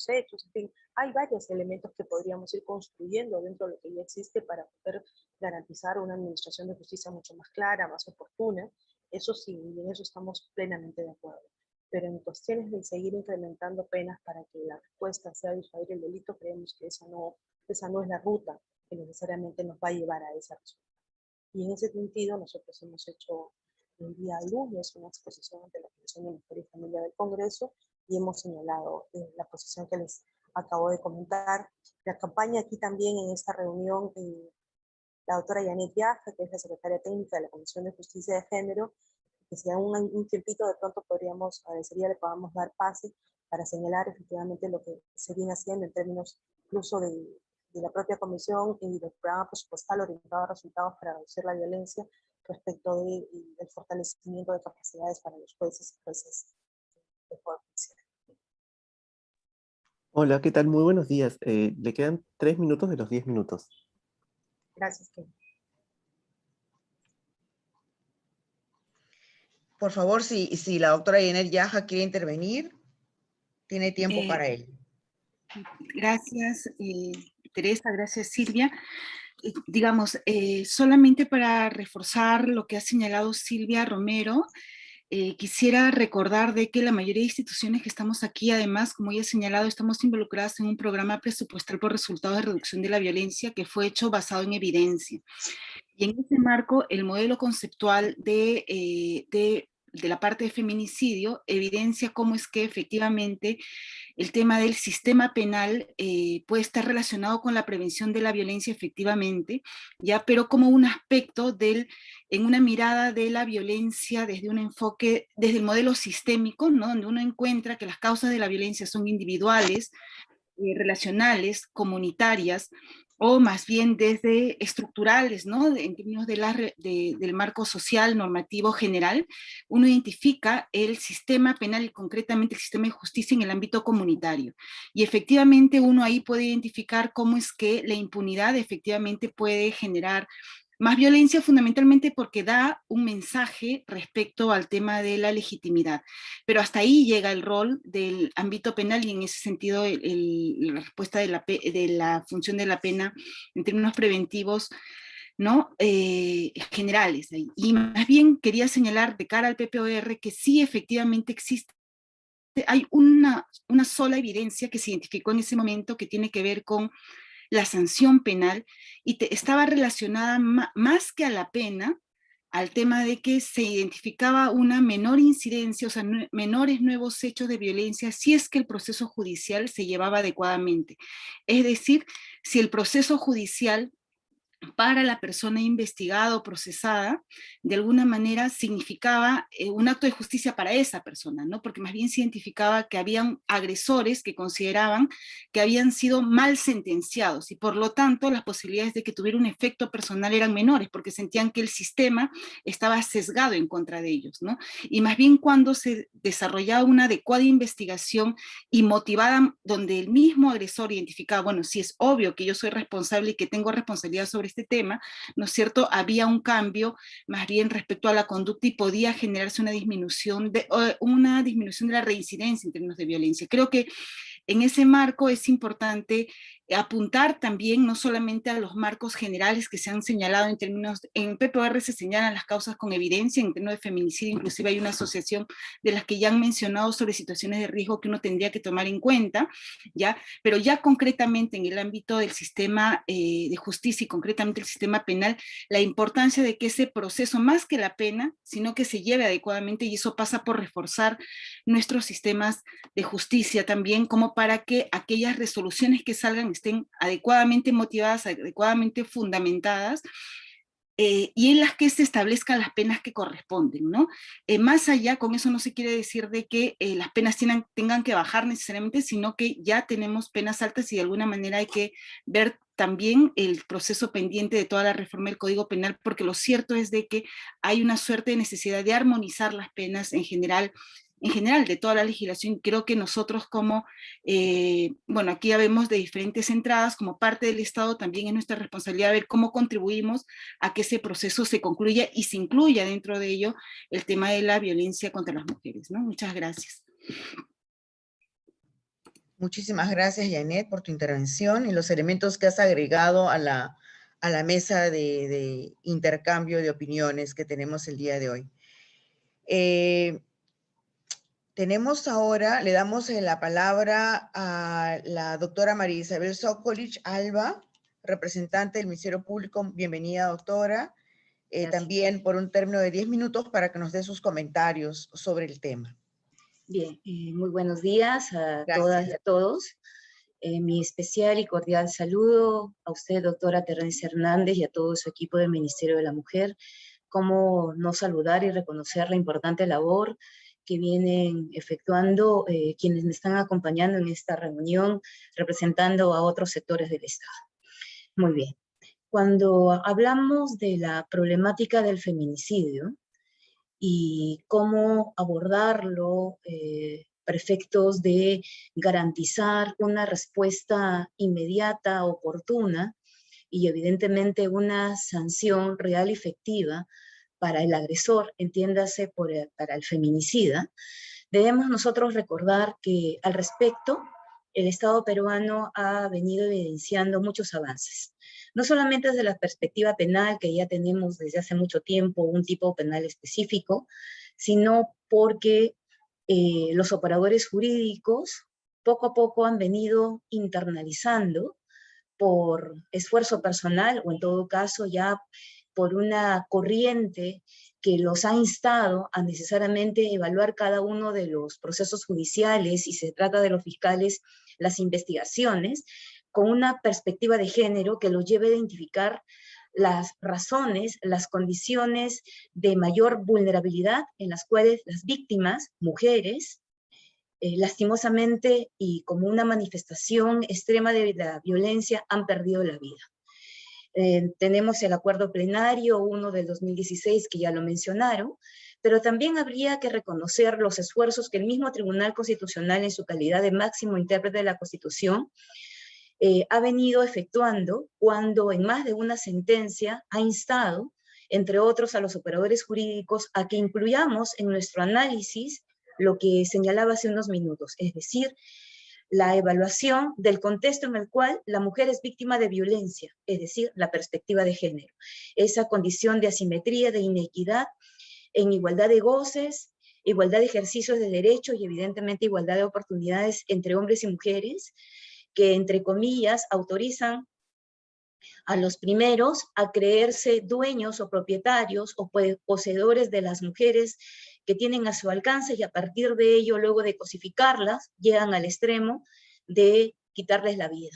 hechos? En fin, hay varios elementos que podríamos ir construyendo dentro de lo que ya existe para poder garantizar una administración de justicia mucho más clara, más oportuna. Eso sí, y en eso estamos plenamente de acuerdo. Pero en cuestiones de seguir incrementando penas para que la respuesta sea disuadir el delito, creemos que esa no es la ruta que necesariamente nos va a llevar a esa respuesta. Y en ese sentido, nosotros hemos hecho el día lunes una exposición ante la Comisión de Mujer y Familia del Congreso y hemos señalado la posición que les acabo de comentar. La campaña aquí también en esta reunión, la doctora Yanet Yaja, que es la secretaria técnica de la Comisión de Justicia de Género, que si aún hay un tiempito de pronto agradecería le podamos dar pase para señalar efectivamente lo que se viene haciendo en términos incluso de la propia comisión y del programa presupuestal orientado a resultados para reducir la violencia respecto del fortalecimiento de capacidades para los jueces y jueces del Poder Judicial. Hola, ¿qué tal? Muy buenos días. Le quedan 3 minutos de los 10 minutos. Gracias, Kim. Por favor, si la doctora Yanet Yaja quiere intervenir, tiene tiempo para ello. Gracias, Teresa, gracias, Silvia. Digamos, solamente para reforzar lo que ha señalado Silvia Romero, quisiera recordar de que la mayoría de instituciones que estamos aquí, además, como ya he señalado, estamos involucradas en un programa presupuestal por resultados de reducción de la violencia que fue hecho basado en evidencia. Y en ese marco, el modelo conceptual de de la parte de feminicidio, evidencia cómo es que efectivamente el tema del sistema penal puede estar relacionado con la prevención de la violencia efectivamente, ¿ya? Pero como un aspecto en una mirada de la violencia desde un enfoque, desde el modelo sistémico, ¿no? Donde uno encuentra que las causas de la violencia son individuales, relacionales, comunitarias, o más bien desde estructurales, ¿no? En términos del marco social, normativo general, uno identifica el sistema penal y concretamente el sistema de justicia en el ámbito comunitario. Y efectivamente uno ahí puede identificar cómo es que la impunidad efectivamente puede generar más violencia, fundamentalmente porque da un mensaje respecto al tema de la legitimidad. Pero hasta ahí llega el rol del ámbito penal y en ese sentido la respuesta de la función de la pena en términos preventivos, ¿no? Generales. Y más bien quería señalar de cara al PPOR que sí efectivamente existe. Hay una sola evidencia que se identificó en ese momento que tiene que ver con la sanción penal y estaba relacionada más que a la pena, al tema de que se identificaba una menor incidencia, o sea, menores nuevos hechos de violencia, si es que el proceso judicial se llevaba adecuadamente. Es decir, si el proceso judicial para la persona investigada o procesada, de alguna manera significaba un acto de justicia para esa persona, ¿no? Porque más bien se identificaba que habían agresores que consideraban que habían sido mal sentenciados y por lo tanto las posibilidades de que tuviera un efecto personal eran menores, porque sentían que el sistema estaba sesgado en contra de ellos, ¿no? Y más bien cuando se desarrollaba una adecuada investigación y motivada, donde el mismo agresor identificaba, bueno, sí es obvio que yo soy responsable y que tengo responsabilidad sobre este tema, ¿no es cierto? Había un cambio más bien respecto a la conducta y podía generarse una disminución de la reincidencia en términos de violencia. Creo que en ese marco es importante apuntar también no solamente a los marcos generales que se han señalado en PPOR se señalan las causas con evidencia, en términos de feminicidio inclusive hay una asociación de las que ya han mencionado sobre situaciones de riesgo que uno tendría que tomar en cuenta, ¿ya? Pero ya concretamente en el ámbito del sistema de justicia y concretamente el sistema penal, la importancia de que ese proceso, más que la pena, sino que se lleve adecuadamente y eso pasa por reforzar nuestros sistemas de justicia también, como para que aquellas resoluciones que salgan estén adecuadamente motivadas, adecuadamente fundamentadas, y en las que se establezcan las penas que corresponden, ¿no? Más allá, con eso no se quiere decir de que las penas tengan que bajar necesariamente, sino que ya tenemos penas altas y de alguna manera hay que ver también el proceso pendiente de toda la reforma del Código Penal, porque lo cierto es de que hay una suerte de necesidad de armonizar las penas en general de toda la legislación. Creo que nosotros como, bueno, aquí ya vemos de diferentes entradas, como parte del Estado también es nuestra responsabilidad ver cómo contribuimos a que ese proceso se concluya y se incluya dentro de ello el tema de la violencia contra las mujeres, ¿no? Muchas gracias. Muchísimas gracias, Janet, por tu intervención y los elementos que has agregado a la mesa de intercambio de opiniones que tenemos el día de hoy. Tenemos ahora, le damos la palabra a la doctora María Isabel Sokolic Alba, representante del Ministerio Público. Bienvenida, doctora. También por un término de 10 minutos para que nos dé sus comentarios sobre el tema. Bien, muy buenos días a todas y a todos. Mi especial y cordial saludo a usted, doctora Terrencia Hernández, y a todo su equipo del Ministerio de la Mujer. Cómo no saludar y reconocer la importante labor que vienen efectuando quienes me están acompañando en esta reunión, representando a otros sectores del Estado. Muy bien. Cuando hablamos de la problemática del feminicidio y cómo abordarlo para efectos de garantizar una respuesta inmediata, oportuna, y evidentemente una sanción real y efectiva para el agresor, entiéndase para el feminicida, debemos nosotros recordar que al respecto el Estado peruano ha venido evidenciando muchos avances. No solamente desde la perspectiva penal, que ya tenemos desde hace mucho tiempo un tipo penal específico, sino porque los operadores jurídicos poco a poco han venido internalizando por esfuerzo personal o en todo caso ya por una corriente que los ha instado a necesariamente evaluar cada uno de los procesos judiciales, y se trata de los fiscales, las investigaciones, con una perspectiva de género que los lleve a identificar las razones, las condiciones de mayor vulnerabilidad en las cuales las víctimas, mujeres, lastimosamente y como una manifestación extrema de la violencia, han perdido la vida. Tenemos el acuerdo plenario 1 del 2016, que ya lo mencionaron, pero también habría que reconocer los esfuerzos que el mismo Tribunal Constitucional, en su calidad de máximo intérprete de la Constitución, ha venido efectuando cuando en más de una sentencia ha instado, entre otros, a los operadores jurídicos a que incluyamos en nuestro análisis lo que señalaba hace unos minutos, es decir, la evaluación del contexto en el cual la mujer es víctima de violencia, es decir, la perspectiva de género. Esa condición de asimetría, de inequidad, en igualdad de goces, igualdad de ejercicios de derechos y evidentemente igualdad de oportunidades entre hombres y mujeres, que entre comillas autorizan a los primeros a creerse dueños o propietarios o poseedores de las mujeres que tienen a su alcance, y a partir de ello, luego de cosificarlas, llegan al extremo de quitarles la vida.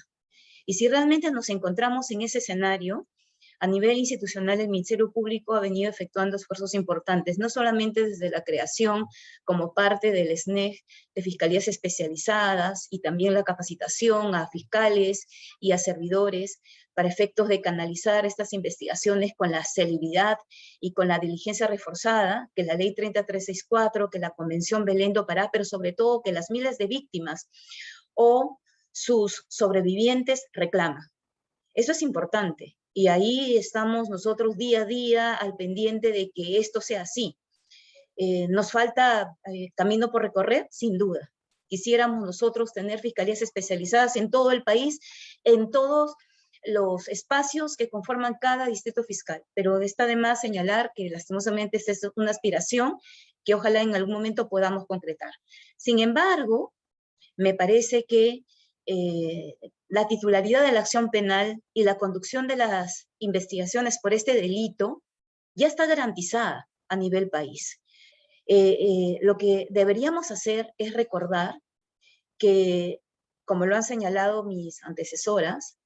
Y si realmente nos encontramos en ese escenario, a nivel institucional el Ministerio Público ha venido efectuando esfuerzos importantes, no solamente desde la creación como parte del SNEG de fiscalías especializadas, y también la capacitación a fiscales y a servidores para efectos de canalizar estas investigaciones con la celeridad y con la diligencia reforzada que la Ley 30364, que la Convención Belén do Pará, pero sobre todo que las miles de víctimas o sus sobrevivientes reclaman. Eso es importante, y ahí estamos nosotros día a día al pendiente de que esto sea así. Nos falta camino por recorrer, sin duda. Quisiéramos nosotros tener fiscalías especializadas en todo el país, en todos los espacios que conforman cada distrito fiscal, pero está de más señalar que lastimosamente esta es una aspiración que ojalá en algún momento podamos concretar. Sin embargo, me parece que la titularidad de la acción penal y la conducción de las investigaciones por este delito ya está garantizada a nivel país. Lo que deberíamos hacer es recordar que, como lo han señalado mis antecesoras,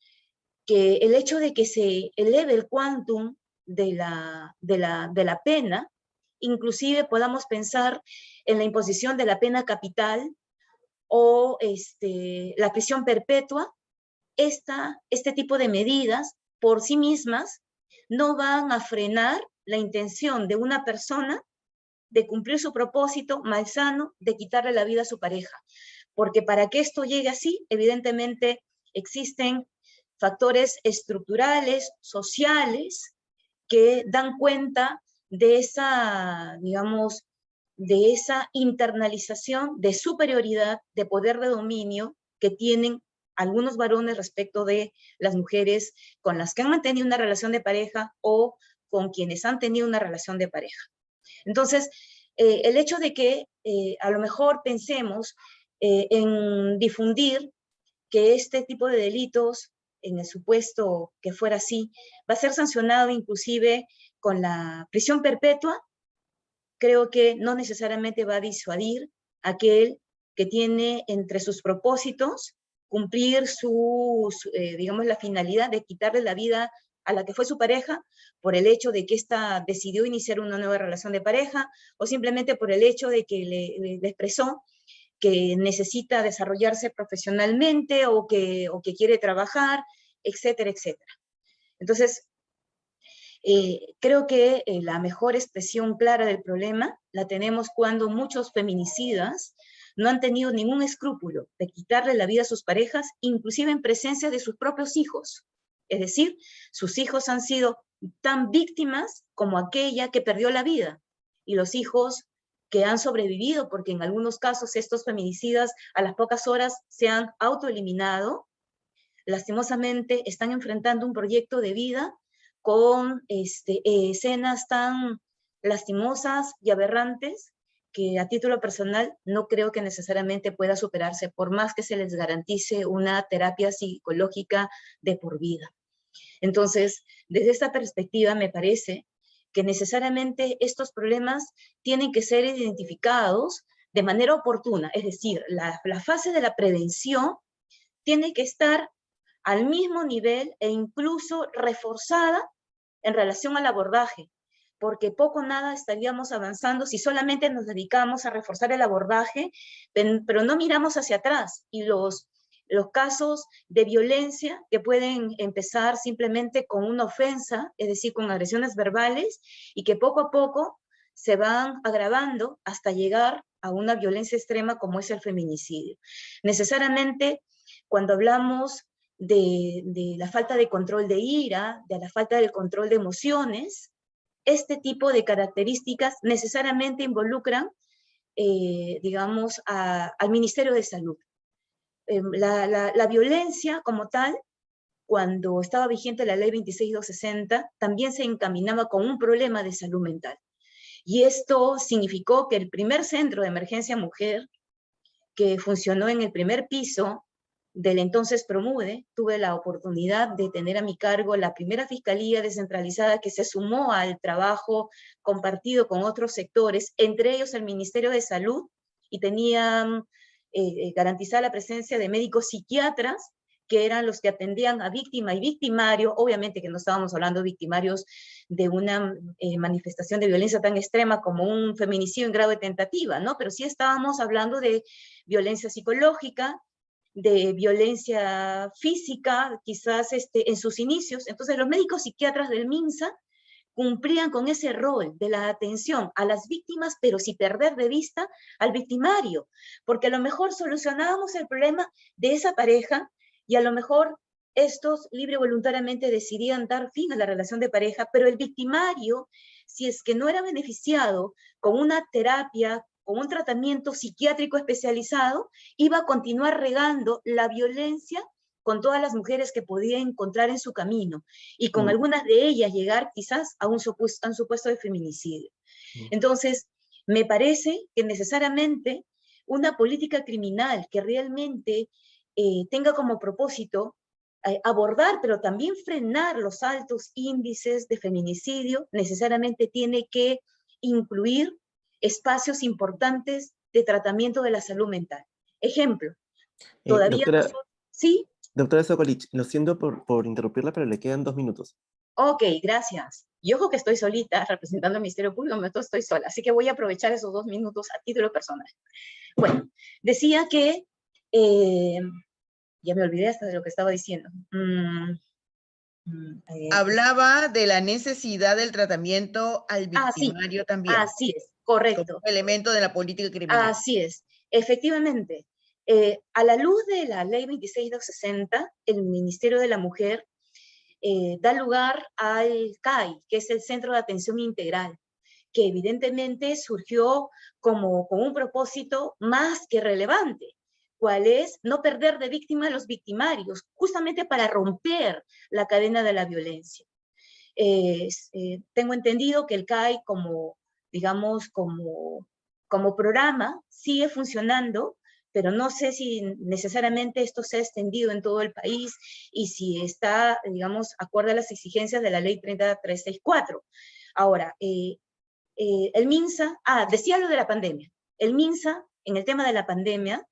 que el hecho de que se eleve el quantum de la pena, inclusive podamos pensar en la imposición de la pena capital o la prisión perpetua, este tipo de medidas por sí mismas no van a frenar la intención de una persona de cumplir su propósito malsano de quitarle la vida a su pareja. Porque para que esto llegue así, evidentemente existen factores estructurales, sociales, que dan cuenta de esa, digamos, de esa internalización de superioridad, de poder de dominio que tienen algunos varones respecto de las mujeres con las que han mantenido una relación de pareja o con quienes han tenido una relación de pareja. Entonces, el hecho de que a lo mejor pensemos en difundir que este tipo de delitos, en el supuesto que fuera así, va a ser sancionado inclusive con la prisión perpetua, creo que no necesariamente va a disuadir a aquel que tiene entre sus propósitos cumplir digamos, la finalidad de quitarle la vida a la que fue su pareja por el hecho de que ésta decidió iniciar una nueva relación de pareja, o simplemente por el hecho de que le expresó que necesita desarrollarse profesionalmente o que quiere trabajar, etcétera, etcétera. Entonces, creo que la mejor expresión clara del problema la tenemos cuando muchos feminicidas no han tenido ningún escrúpulo de quitarle la vida a sus parejas, inclusive en presencia de sus propios hijos. Es decir, sus hijos han sido tan víctimas como aquella que perdió la vida, y los hijos que han sobrevivido, porque en algunos casos estos feminicidas a las pocas horas se han autoeliminado, lastimosamente están enfrentando un proyecto de vida con escenas tan lastimosas y aberrantes que a título personal no creo que necesariamente pueda superarse, por más que se les garantice una terapia psicológica de por vida. Entonces, desde esta perspectiva me parece que necesariamente estos problemas tienen que ser identificados de manera oportuna, es decir, la fase de la prevención tiene que estar al mismo nivel e incluso reforzada en relación al abordaje, porque poco o nada estaríamos avanzando si solamente nos dedicamos a reforzar el abordaje, pero no miramos hacia atrás, y los casos de violencia que pueden empezar simplemente con una ofensa, es decir, con agresiones verbales, y que poco a poco se van agravando hasta llegar a una violencia extrema como es el feminicidio. Necesariamente, cuando hablamos de la falta de control de ira, de la falta del control de emociones, este tipo de características necesariamente involucran, digamos, al Ministerio de Salud. La violencia como tal, cuando estaba vigente la ley 26.260, también se encaminaba con un problema de salud mental. Y esto significó que el primer centro de emergencia mujer, que funcionó en el primer piso del entonces Promude, tuve la oportunidad de tener a mi cargo la primera fiscalía descentralizada que se sumó al trabajo compartido con otros sectores, entre ellos el Ministerio de Salud, y tenían garantizada la presencia de médicos psiquiatras, que eran los que atendían a víctima y victimario. Obviamente que no estábamos hablando de victimarios de una manifestación de violencia tan extrema como un feminicidio en grado de tentativa, ¿no? Pero sí estábamos hablando de violencia psicológica, de violencia física, quizás en sus inicios. Entonces los médicos psiquiatras del MINSA cumplían con ese rol de la atención a las víctimas, pero sin perder de vista al victimario, porque a lo mejor solucionábamos el problema de esa pareja, y a lo mejor estos libre y voluntariamente decidían dar fin a la relación de pareja, pero el victimario, si es que no era beneficiado con una terapia, con un tratamiento psiquiátrico especializado, iba a continuar regando la violencia con todas las mujeres que podía encontrar en su camino, y con algunas de ellas llegar quizás a un supuesto de feminicidio. Entonces, me parece que necesariamente una política criminal que realmente tenga como propósito abordar, pero también frenar los altos índices de feminicidio, necesariamente tiene que incluir espacios importantes de tratamiento de la salud mental. Ejemplo, todavía doctora, nosotros... ¿Sí? Doctora Sokolic, lo siento por interrumpirla, pero le quedan 2 minutos. Ok, gracias. Y ojo que estoy solita representando al Ministerio Público, no estoy sola, así que voy a aprovechar esos 2 minutos a título personal. Bueno, decía que... ya me olvidé hasta de lo que estaba diciendo. Hablaba de la necesidad del tratamiento al victimario también. Así es, correcto. Como elemento de la política criminal. Así es, efectivamente. A la luz de la ley 26.260, el Ministerio de la Mujer da lugar al CAI, que es el Centro de Atención Integral, que evidentemente surgió con un propósito más que relevante, cuál es no perder de víctima a los victimarios, justamente para romper la cadena de la violencia. Tengo entendido que el CAI digamos, como programa sigue funcionando, pero no sé si necesariamente esto se ha extendido en todo el país y si está, digamos, acorde a las exigencias de la ley 30364. Ahora, el MINSA, decía lo de la pandemia. El MINSA, en el tema de la pandemia,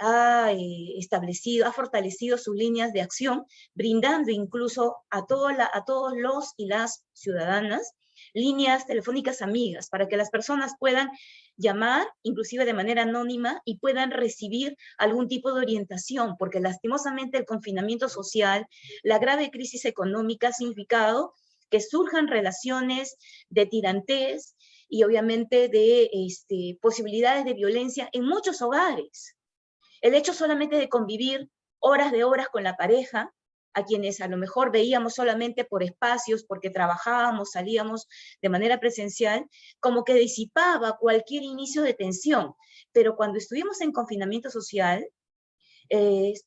ha fortalecido sus líneas de acción, brindando incluso a todos los y las ciudadanas líneas telefónicas amigas, para que las personas puedan llamar, inclusive de manera anónima, y puedan recibir algún tipo de orientación, porque lastimosamente el confinamiento social, la grave crisis económica ha significado que surjan relaciones de tirantes y obviamente de posibilidades de violencia en muchos hogares. El hecho solamente de convivir horas de horas con la pareja, a quienes a lo mejor veíamos solamente por espacios, porque trabajábamos, salíamos de manera presencial, como que disipaba cualquier inicio de tensión. Pero cuando estuvimos en confinamiento social,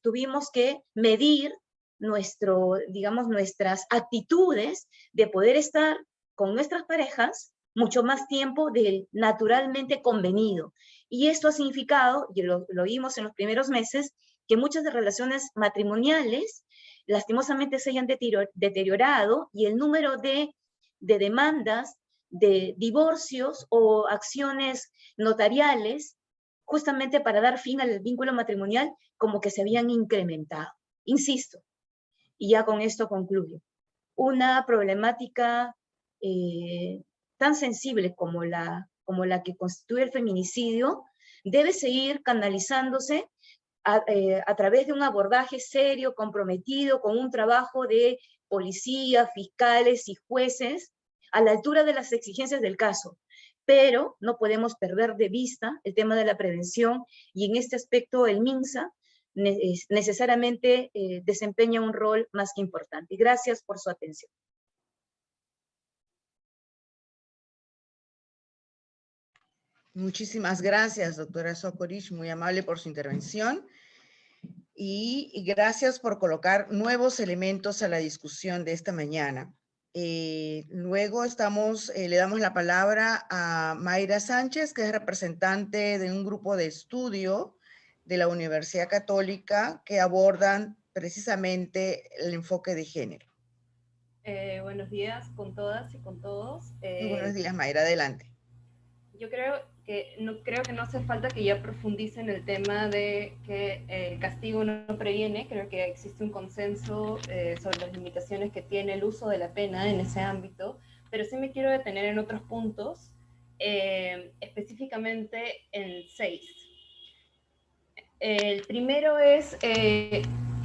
tuvimos que medir nuestras actitudes de poder estar con nuestras parejas mucho más tiempo del naturalmente convenido. Y esto ha significado, y lo vimos en los primeros meses, que muchas de relaciones matrimoniales lastimosamente se hayan deteriorado, y el número de de demandas, de divorcios o acciones notariales, justamente para dar fin al vínculo matrimonial, como que se habían incrementado. Insisto, y ya con esto concluyo. Una problemática tan sensible como la que constituye el feminicidio debe seguir canalizándose a través de un abordaje serio, comprometido, con un trabajo de policía, fiscales y jueces a la altura de las exigencias del caso. Pero no podemos perder de vista el tema de la prevención, y en este aspecto el MINSA necesariamente desempeña un rol más que importante. Gracias por su atención. Muchísimas gracias, doctora Sokoric, muy amable por su intervención. Y gracias por colocar nuevos elementos a la discusión de esta mañana. Luego le damos la palabra a Mayra Sánchez, que es representante de un grupo de estudio de la Universidad Católica que abordan precisamente el enfoque de género. Buenos días con todas y con todos. Muy buenos días, Mayra, adelante. Yo creo que no hace falta que ya profundice en el tema de que el castigo no previene. Creo que existe un consenso sobre las limitaciones que tiene el uso de la pena en ese ámbito, pero sí me quiero detener en otros puntos, específicamente en 6. El primero es,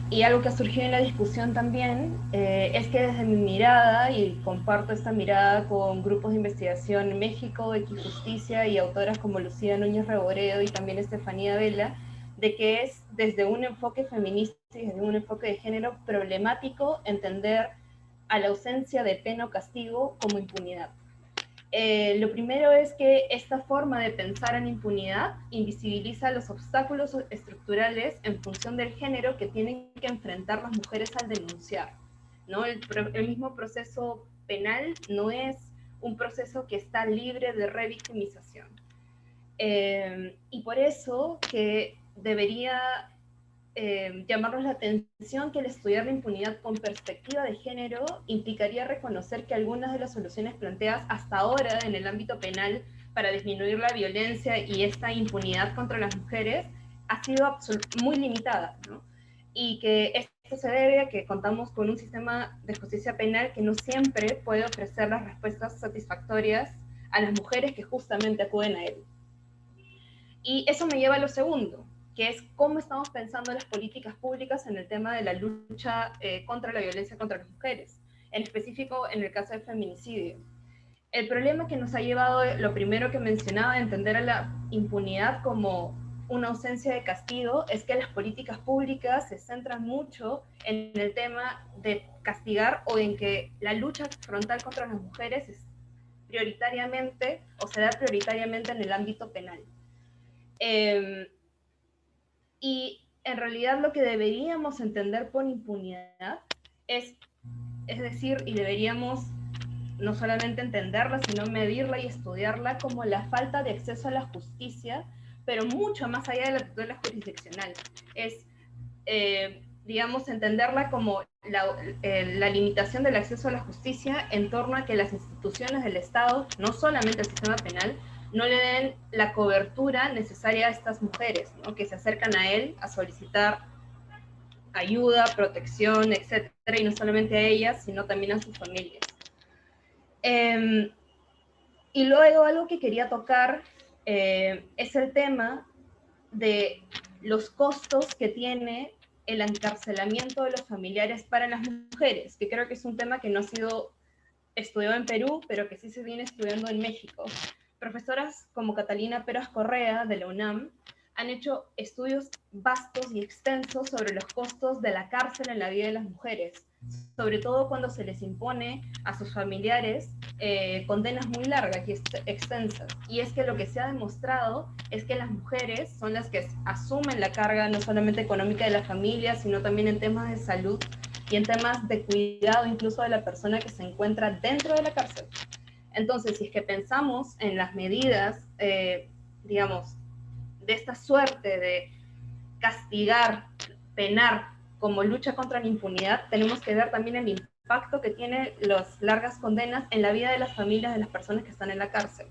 y algo que ha surgido en la discusión también, es que desde mi mirada, y comparto esta mirada con grupos de investigación en México, Equijusticia y autoras como Lucía Núñez Reboredo y también Estefanía Vela, de que es desde un enfoque feminista y desde un enfoque de género problemático entender a la ausencia de pena o castigo como impunidad. Lo primero es que esta forma de pensar en impunidad invisibiliza los obstáculos estructurales en función del género que tienen que enfrentar las mujeres al denunciar, ¿no? El mismo proceso penal no es un proceso que está libre de revictimización. Y por eso que debería llamarnos la atención que el estudiar la impunidad con perspectiva de género implicaría reconocer que algunas de las soluciones planteadas hasta ahora en el ámbito penal para disminuir la violencia y esta impunidad contra las mujeres ha sido muy limitada, ¿no? Y que esto se debe a que contamos con un sistema de justicia penal que no siempre puede ofrecer las respuestas satisfactorias a las mujeres que justamente acuden a él. Y eso me lleva a lo segundo, que es cómo estamos pensando las políticas públicas en el tema de la lucha contra la violencia contra las mujeres, en específico en el caso del feminicidio. El problema que nos ha llevado, lo primero que mencionaba, a entender a la impunidad como una ausencia de castigo, es que las políticas públicas se centran mucho en el tema de castigar o en que la lucha frontal contra las mujeres es prioritariamente o se da prioritariamente en el ámbito penal. Y en realidad lo que deberíamos entender por impunidad es decir, y deberíamos no solamente entenderla, sino medirla y estudiarla como la falta de acceso a la justicia, pero mucho más allá de la tutela jurisdiccional. Es, digamos, entenderla como la limitación del acceso a la justicia en torno a que las instituciones del Estado, no solamente el sistema penal, no le den la cobertura necesaria a estas mujeres, ¿no? Que se acercan a él a solicitar ayuda, protección, etcétera, y no solamente a ellas, sino también a sus familias. Y luego algo que quería tocar es el tema de los costos que tiene el encarcelamiento de los familiares para las mujeres, que creo que es un tema que no ha sido estudiado en Perú, pero que sí se viene estudiando en México. Profesoras como Catalina Peras Correa, de la UNAM, han hecho estudios vastos y extensos sobre los costos de la cárcel en la vida de las mujeres, sobre todo cuando se les impone a sus familiares condenas muy largas y extensas. Y es que lo que se ha demostrado es que las mujeres son las que asumen la carga no solamente económica de la familia, sino también en temas de salud y en temas de cuidado incluso de la persona que se encuentra dentro de la cárcel. Entonces, si es que pensamos en las medidas, digamos, de esta suerte de castigar, penar como lucha contra la impunidad, tenemos que ver también el impacto que tiene las largas condenas en la vida de las familias de las personas que están en la cárcel.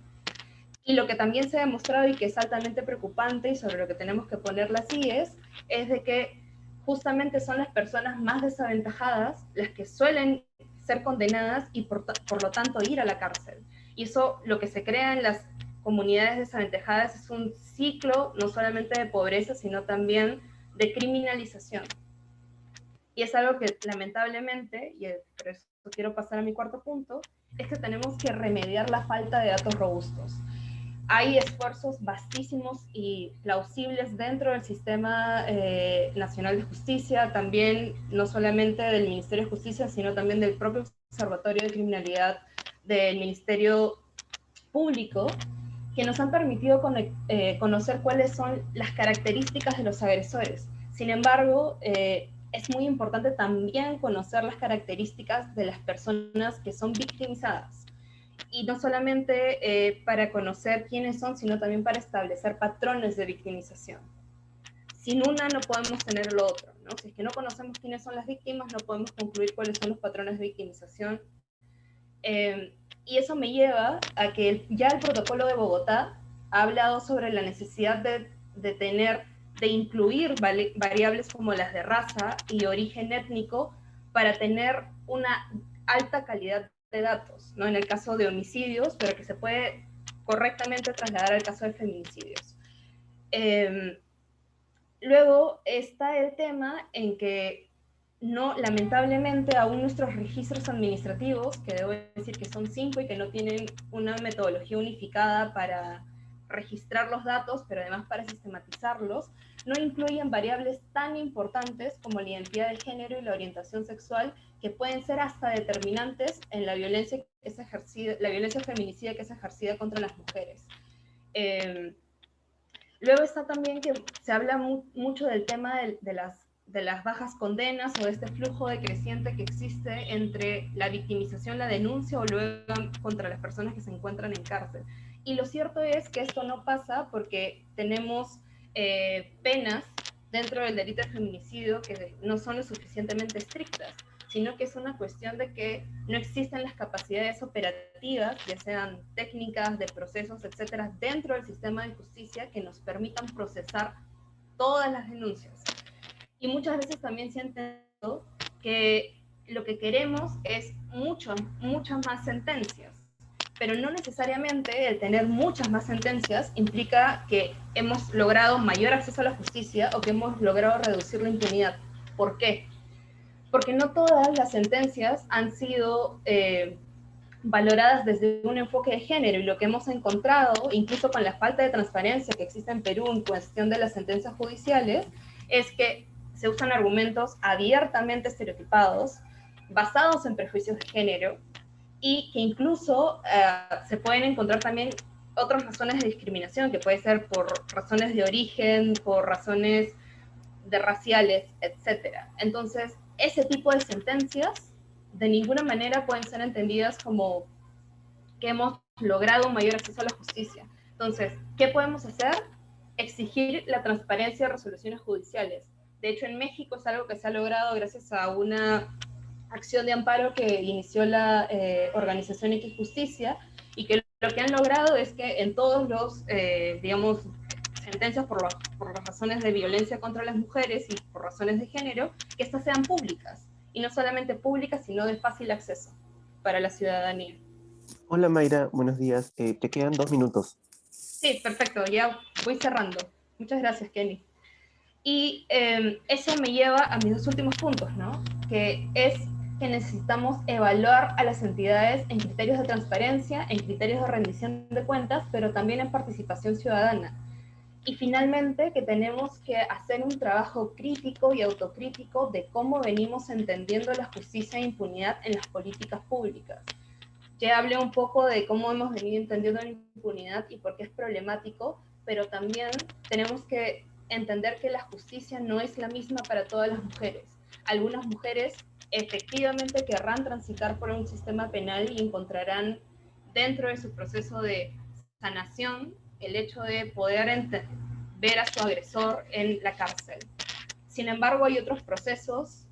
Y lo que también se ha demostrado y que es altamente preocupante y sobre lo que tenemos que poner las IES es de que justamente son las personas más desaventajadas las que suelen ser condenadas y por lo tanto ir a la cárcel. Y eso, lo que se crea en las comunidades desaventajadas es un ciclo no solamente de pobreza, sino también de criminalización. Y es algo que lamentablemente, y por eso quiero pasar a mi cuarto punto, es que tenemos que remediar la falta de datos robustos. Hay esfuerzos vastísimos y plausibles dentro del Sistema Nacional de Justicia, también no solamente del Ministerio de Justicia, sino también del propio Observatorio de Criminalidad del Ministerio Público, que nos han permitido conocer cuáles son las características de los agresores. Sin embargo, es muy importante también conocer las características de las personas que son victimizadas. Y no solamente para conocer quiénes son, sino también para establecer patrones de victimización. Sin una no podemos tener lo otro, ¿no? Si es que no conocemos quiénes son las víctimas, no podemos concluir cuáles son los patrones de victimización. Y eso me lleva a que ya el protocolo de Bogotá ha hablado sobre la necesidad de incluir variables como las de raza y origen étnico para tener una alta calidad de datos, ¿no? En el caso de homicidios, pero que se puede correctamente trasladar al caso de feminicidios. Luego está el tema en que lamentablemente aún nuestros registros administrativos, que debo decir que son 5 y que no tienen una metodología unificada para registrar los datos, pero además para sistematizarlos, no incluyen variables tan importantes como la identidad de género y la orientación sexual, que pueden ser hasta determinantes en la violencia feminicida que es ejercida contra las mujeres. Luego está también que se habla mucho del tema de las bajas condenas o de este flujo decreciente que existe entre la victimización, la denuncia o luego contra las personas que se encuentran en cárcel. Y lo cierto es que esto no pasa porque tenemos penas dentro del delito de feminicidio que no son lo suficientemente estrictas, sino que es una cuestión de que no existen las capacidades operativas, ya sean técnicas, de procesos, etcétera, dentro del sistema de justicia que nos permitan procesar todas las denuncias. Y muchas veces también se ha entendido que lo que queremos es muchas más sentencias, pero no necesariamente el tener muchas más sentencias implica que hemos logrado mayor acceso a la justicia o que hemos logrado reducir la impunidad. ¿Por qué? Porque no todas las sentencias han sido valoradas desde un enfoque de género, y lo que hemos encontrado, incluso con la falta de transparencia que existe en Perú en cuestión de las sentencias judiciales, es que se usan argumentos abiertamente estereotipados, basados en prejuicios de género, y que incluso se pueden encontrar también otras razones de discriminación, que puede ser por razones de origen, por razones de raciales, etc. Entonces, ese tipo de sentencias de ninguna manera pueden ser entendidas como que hemos logrado un mayor acceso a la justicia. Entonces, ¿qué podemos hacer? Exigir la transparencia de resoluciones judiciales. De hecho, en México es algo que se ha logrado gracias a una acción de amparo que inició la organización Equijusticia, y que lo que han logrado es que en todos los, digamos, sentencias por las razones de violencia contra las mujeres y por razones de género, que estas sean públicas, y no solamente públicas, sino de fácil acceso para la ciudadanía. Hola Mayra, buenos días. Te quedan 2 minutos. Sí, perfecto, ya voy cerrando. Muchas gracias, Kenny. Y eso me lleva a mis 2 últimos puntos, ¿no? Que es que necesitamos evaluar a las entidades en criterios de transparencia, en criterios de rendición de cuentas, pero también en participación ciudadana. Y finalmente, que tenemos que hacer un trabajo crítico y autocrítico de cómo venimos entendiendo la justicia e impunidad en las políticas públicas. Ya hablé un poco de cómo hemos venido entendiendo la impunidad y por qué es problemático, pero también tenemos que entender que la justicia no es la misma para todas las mujeres. Algunas mujeres efectivamente querrán transitar por un sistema penal y encontrarán dentro de su proceso de sanación el hecho de poder ver a su agresor en la cárcel. Sin embargo, hay otros procesos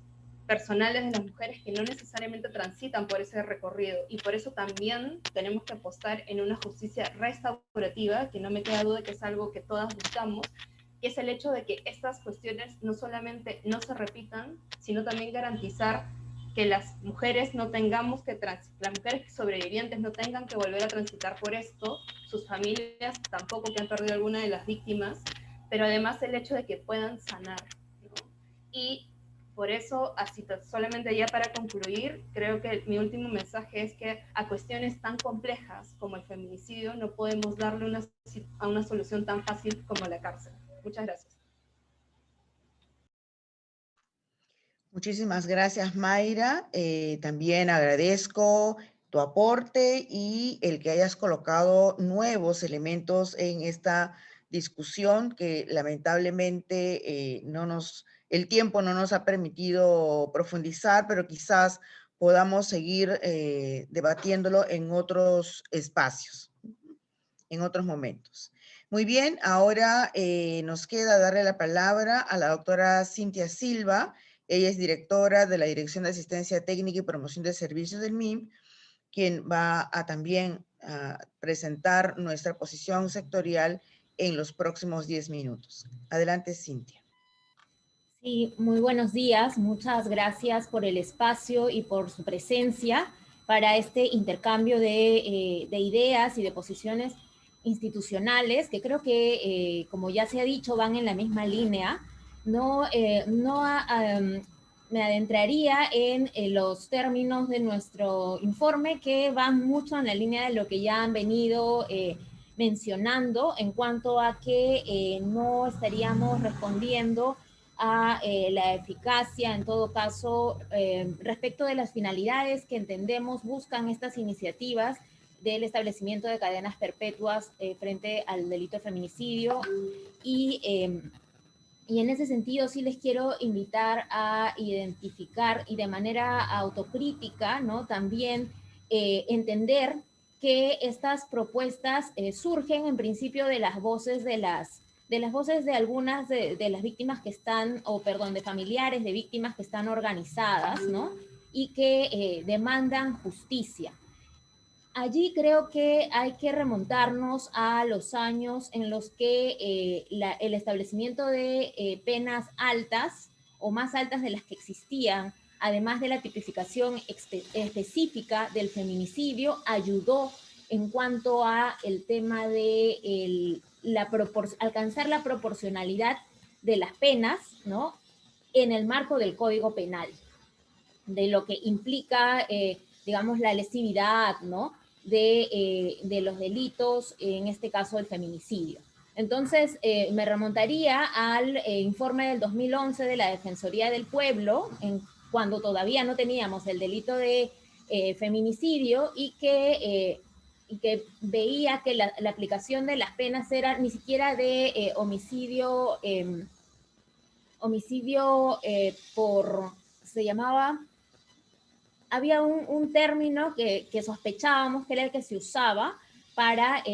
personales de las mujeres que no necesariamente transitan por ese recorrido, y por eso también tenemos que apostar en una justicia restaurativa, que no me queda duda que es algo que todas buscamos, que es el hecho de que estas cuestiones no solamente no se repitan, sino también garantizar que las mujeres no tengamos que las mujeres sobrevivientes no tengan que volver a transitar por esto, sus familias tampoco, que han perdido alguna de las víctimas, pero además el hecho de que puedan sanar, ¿no? Y por eso, así solamente ya para concluir, creo que mi último mensaje es que a cuestiones tan complejas como el feminicidio no podemos darle una solución tan fácil como la cárcel. Muchas gracias. Muchísimas gracias, Mayra. También agradezco tu aporte y el que hayas colocado nuevos elementos en esta discusión que lamentablemente el tiempo no nos ha permitido profundizar, pero quizás podamos seguir debatiéndolo en otros espacios, en otros momentos. Muy bien, ahora nos queda darle la palabra a la doctora Cintia Silva. Ella es directora de la Dirección de Asistencia Técnica y Promoción de Servicios del MIM, quien va a también presentar nuestra posición sectorial en los próximos 10 minutos. Adelante, Cintia. Sí, muy buenos días. Muchas gracias por el espacio y por su presencia para este intercambio de ideas y de posiciones institucionales, que creo que, como ya se ha dicho, van en la misma línea. Me adentraría en los términos de nuestro informe, que van mucho en la línea de lo que ya han venido mencionando, en cuanto a que no estaríamos respondiendo a la eficacia, en todo caso, respecto de las finalidades que entendemos buscan estas iniciativas del establecimiento de cadenas perpetuas frente al delito de feminicidio. Y en ese sentido sí les quiero invitar a identificar y de manera autocrítica, ¿no? También entender que estas propuestas surgen en principio de las voces de algunas de las víctimas que están, de familiares de víctimas que están organizadas, ¿no? Y que demandan justicia. Allí creo que hay que remontarnos a los años en los que el establecimiento de penas altas o más altas de las que existían, además de la tipificación específica del feminicidio, ayudó en cuanto a el tema de alcanzar la proporcionalidad de las penas, ¿no? En el marco del Código Penal, de lo que implica, digamos, la lesividad, ¿no? De los delitos, en este caso el feminicidio. Entonces, me remontaría al informe del 2011 de la Defensoría del Pueblo, cuando todavía no teníamos el delito de feminicidio y que veía que la aplicación de las penas era ni siquiera de homicidio se llamaba, había un término que sospechábamos que era el que se usaba para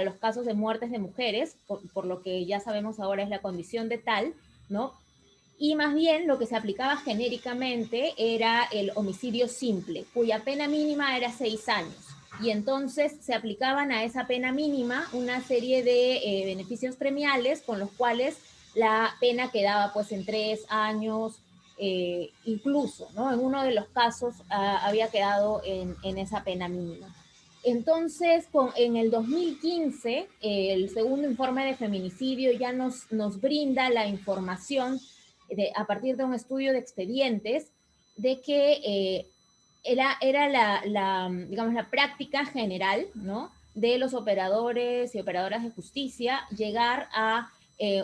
los casos de muertes de mujeres, por lo que ya sabemos ahora es la condición de tal, ¿no? Y más bien lo que se aplicaba genéricamente era el homicidio simple, cuya pena mínima era 6 años. Y entonces se aplicaban a esa pena mínima una serie de beneficios premiales con los cuales la pena quedaba pues en 3 años, incluso, ¿no? En uno de los casos había quedado en esa pena mínima. Entonces, en el 2015, el segundo informe de feminicidio ya nos brinda la información a partir de un estudio de expedientes de que era digamos, la práctica general, ¿no? De los operadores y operadoras de justicia llegar a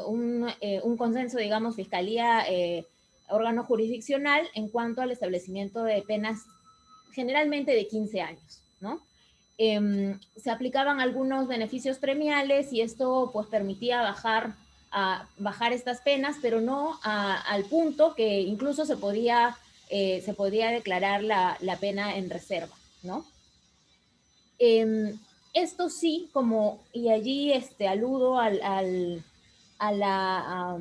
un consenso, digamos, fiscalía, órgano jurisdiccional en cuanto al establecimiento de penas generalmente de 15 años, ¿no? Se aplicaban algunos beneficios premiales y esto pues permitía bajar estas penas, pero no al punto que incluso se podía declarar la pena en reserva, ¿no? Esto sí, y allí aludo a la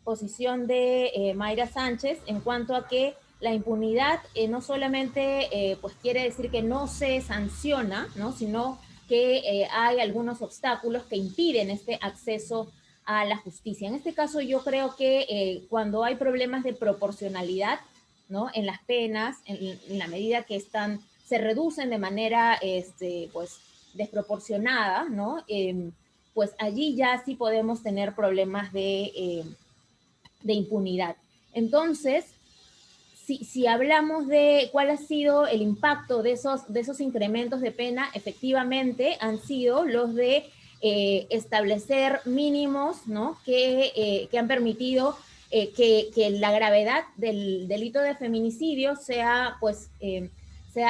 posición de Mayra Sánchez en cuanto a que la impunidad no solamente pues quiere decir que no se sanciona, ¿no? Sino que hay algunos obstáculos que impiden este acceso a la justicia. En este caso yo creo que cuando hay problemas de proporcionalidad, ¿no? En las penas, en la medida que se reducen de manera pues, desproporcionada, ¿no? Pues allí ya sí podemos tener problemas de impunidad. Entonces, si hablamos de cuál ha sido el impacto de esos incrementos de pena, efectivamente han sido los de establecer mínimos, ¿no? que han permitido que la gravedad del delito de feminicidio sea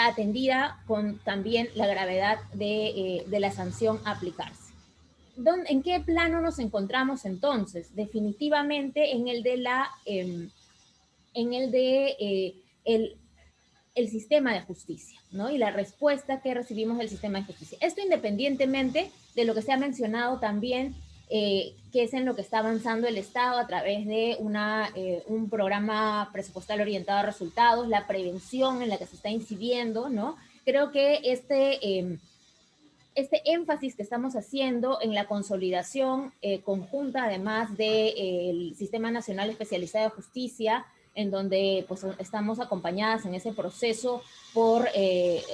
atendida con también la gravedad de la sanción a aplicarse. ¿En qué plano nos encontramos entonces? Definitivamente en el de el sistema de justicia, ¿no? Y la respuesta que recibimos del sistema de justicia. Esto independientemente de lo que se ha mencionado también, que es en lo que está avanzando el Estado a través de un programa presupuestal orientado a resultados, la prevención en la que se está incidiendo, ¿no? Creo que este énfasis que estamos haciendo en la consolidación conjunta, además del Sistema Nacional Especializado de Justicia, en donde pues, estamos acompañadas en ese proceso por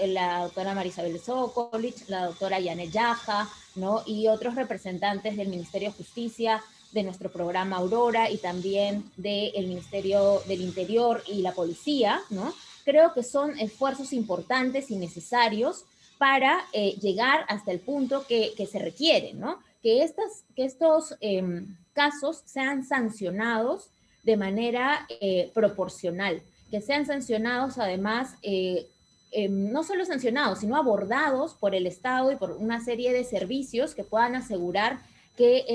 la doctora Marisabel Sokolic, la doctora Yanet Yaja, ¿no? Y otros representantes del Ministerio de Justicia, de nuestro programa Aurora y también del Ministerio del Interior y la Policía, ¿no? Creo que son esfuerzos importantes y necesarios para llegar hasta el punto que se requiere, ¿no? Que estos casos sean sancionados de manera proporcional, que sean sancionados además, no solo sancionados, sino abordados por el Estado y por una serie de servicios que puedan asegurar que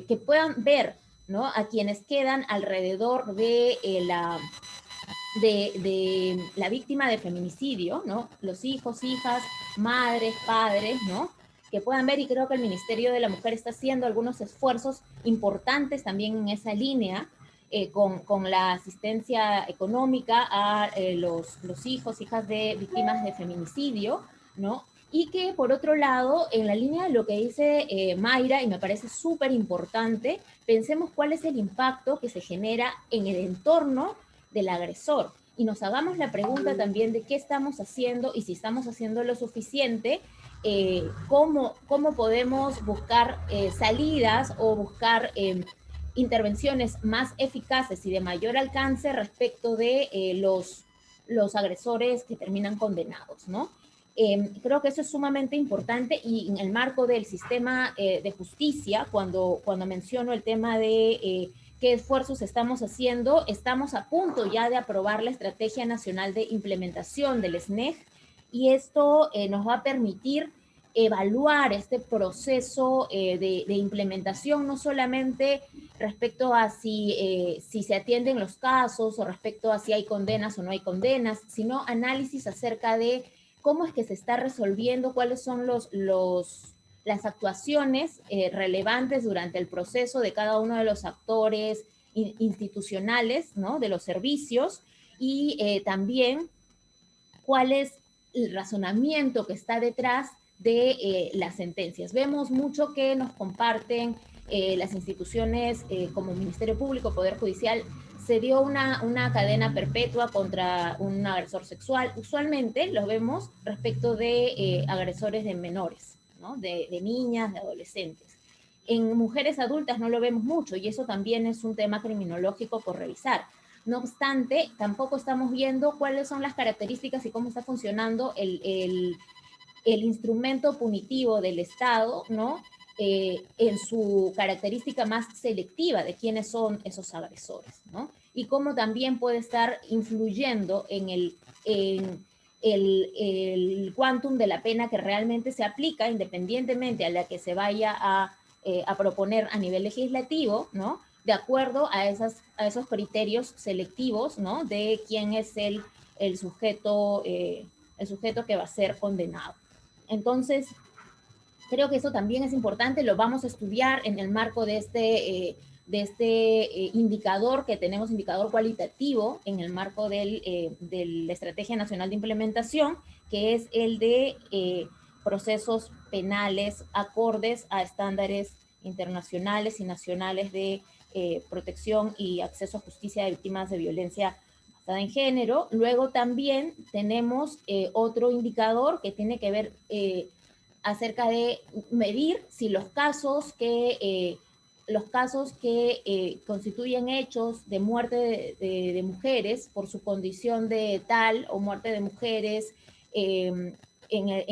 que puedan ver, ¿no? A quienes quedan alrededor de la víctima de feminicidio, ¿no? Los hijos, hijas, madres, padres, ¿no? Que puedan ver, y creo que el Ministerio de la Mujer está haciendo algunos esfuerzos importantes también en esa línea, con la asistencia económica a los hijos, hijas de víctimas de feminicidio, ¿no? Y que, por otro lado, en la línea de lo que dice Mayra, y me parece súper importante, pensemos cuál es el impacto que se genera en el entorno del agresor. Y nos hagamos la pregunta también de qué estamos haciendo y si estamos haciendo lo suficiente, cómo podemos buscar salidas o buscar intervenciones más eficaces y de mayor alcance respecto de los agresores que terminan condenados, ¿no? Creo que eso es sumamente importante, y en el marco del sistema de justicia, cuando menciono el tema de qué esfuerzos estamos haciendo, estamos a punto ya de aprobar la Estrategia Nacional de Implementación del SNEG, y esto nos va a permitir evaluar este proceso de implementación, no solamente respecto a si se atienden los casos o respecto a si hay condenas o no hay condenas, sino análisis acerca de cómo es que se está resolviendo, cuáles son las actuaciones relevantes durante el proceso de cada uno de los actores institucionales, ¿no? De los servicios, y también cuál es el razonamiento que está detrás de las sentencias. Vemos mucho que nos comparten las instituciones como Ministerio Público, Poder Judicial. Se dio una cadena perpetua contra un agresor sexual. Usualmente lo vemos respecto de agresores de menores, ¿no? De niñas, de adolescentes. En mujeres adultas no lo vemos mucho, y eso también es un tema criminológico por revisar. No obstante, tampoco estamos viendo cuáles son las características y cómo está funcionando el instrumento punitivo del Estado, ¿no? En su característica más selectiva de quiénes son esos agresores, ¿no? Y cómo también puede estar influyendo en el quantum de la pena que realmente se aplica, independientemente a la que se vaya a proponer a nivel legislativo, ¿no? De acuerdo a esos criterios selectivos, ¿no? De quién es el sujeto que va a ser condenado. Entonces, creo que eso también es importante, lo vamos a estudiar en el marco de indicador que tenemos, indicador cualitativo en el marco de la Estrategia Nacional de Implementación, que es el de procesos penales acordes a estándares internacionales y nacionales de protección y acceso a justicia de víctimas de violencia basada en género. Luego también tenemos otro indicador que tiene que ver acerca de medir si los casos que constituyen hechos de muerte de mujeres por su condición de tal o muerte de mujeres en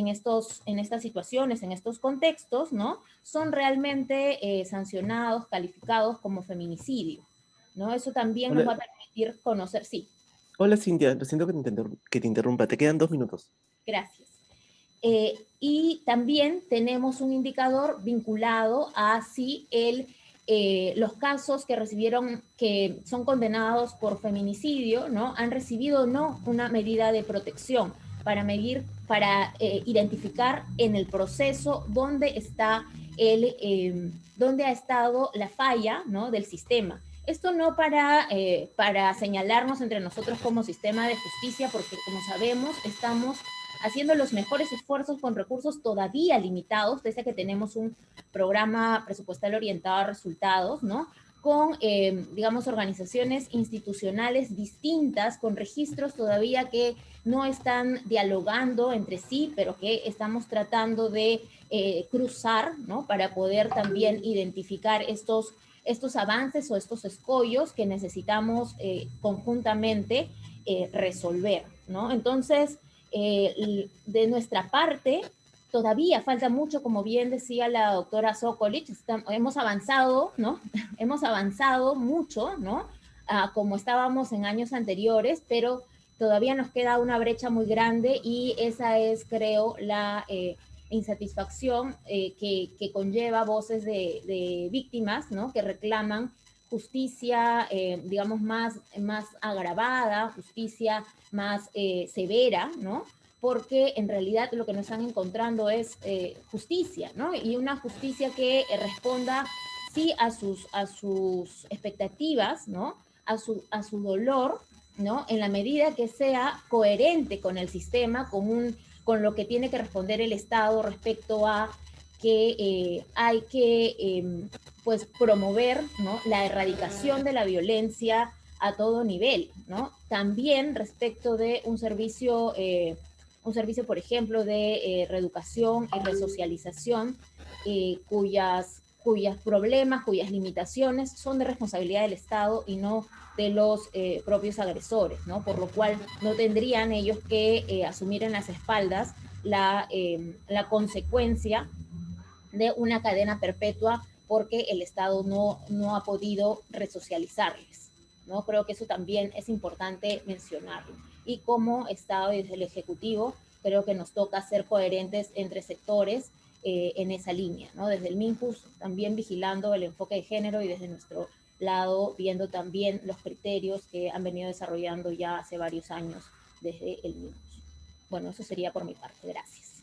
estas situaciones, en estos contextos, ¿no? Son realmente sancionados, calificados como feminicidio, ¿no? Eso también nos va a permitir conocer, sí. Hola Cintia, lo siento que te interrumpa, te quedan 2 minutos. Gracias. Y también tenemos un indicador vinculado a si los casos que son condenados por feminicidio, ¿no? Han recibido o no una medida de protección para identificar en el proceso dónde ha estado la falla, ¿no? Del sistema. Esto no para señalarnos entre nosotros como sistema de justicia, porque como sabemos, estamos haciendo los mejores esfuerzos con recursos todavía limitados, desde que tenemos un programa presupuestal orientado a resultados, ¿no? Con, digamos, organizaciones institucionales distintas, con registros todavía que no están dialogando entre sí, pero que estamos tratando de cruzar, ¿no? Para poder también identificar estos avances o estos escollos que necesitamos conjuntamente resolver, ¿no? Entonces, de nuestra parte, todavía falta mucho, como bien decía la doctora Sokolic, hemos avanzado, ¿no? Hemos avanzado mucho, ¿no? Como estábamos en años anteriores, pero todavía nos queda una brecha muy grande y esa es, creo, la insatisfacción que conlleva voces de víctimas, ¿no? Que reclaman justicia, digamos, más agravada, justicia más severa, ¿no? Porque en realidad lo que nos están encontrando es justicia, ¿no? Y una justicia que responda, sí, a sus expectativas, ¿no? A su dolor, ¿no? En la medida que sea coherente con el sistema, con lo que tiene que responder el Estado respecto a que hay que pues promover, ¿no? La erradicación de la violencia a todo nivel, ¿no? También respecto de un servicio, por ejemplo, de reeducación y resocialización, cuyos problemas, cuyas limitaciones son de responsabilidad del Estado y no de los propios agresores, ¿no? Por lo cual no tendrían ellos que asumir en las espaldas la consecuencia de una cadena perpetua porque el Estado no ha podido resocializarles, ¿no? Creo que eso también es importante mencionarlo. Y como Estado y desde el Ejecutivo, creo que nos toca ser coherentes entre sectores en esa línea, ¿no? Desde el MINJUS también vigilando el enfoque de género y desde nuestro lado viendo también los criterios que han venido desarrollando ya hace varios años desde el MINJUS. Bueno, eso sería por mi parte. Gracias.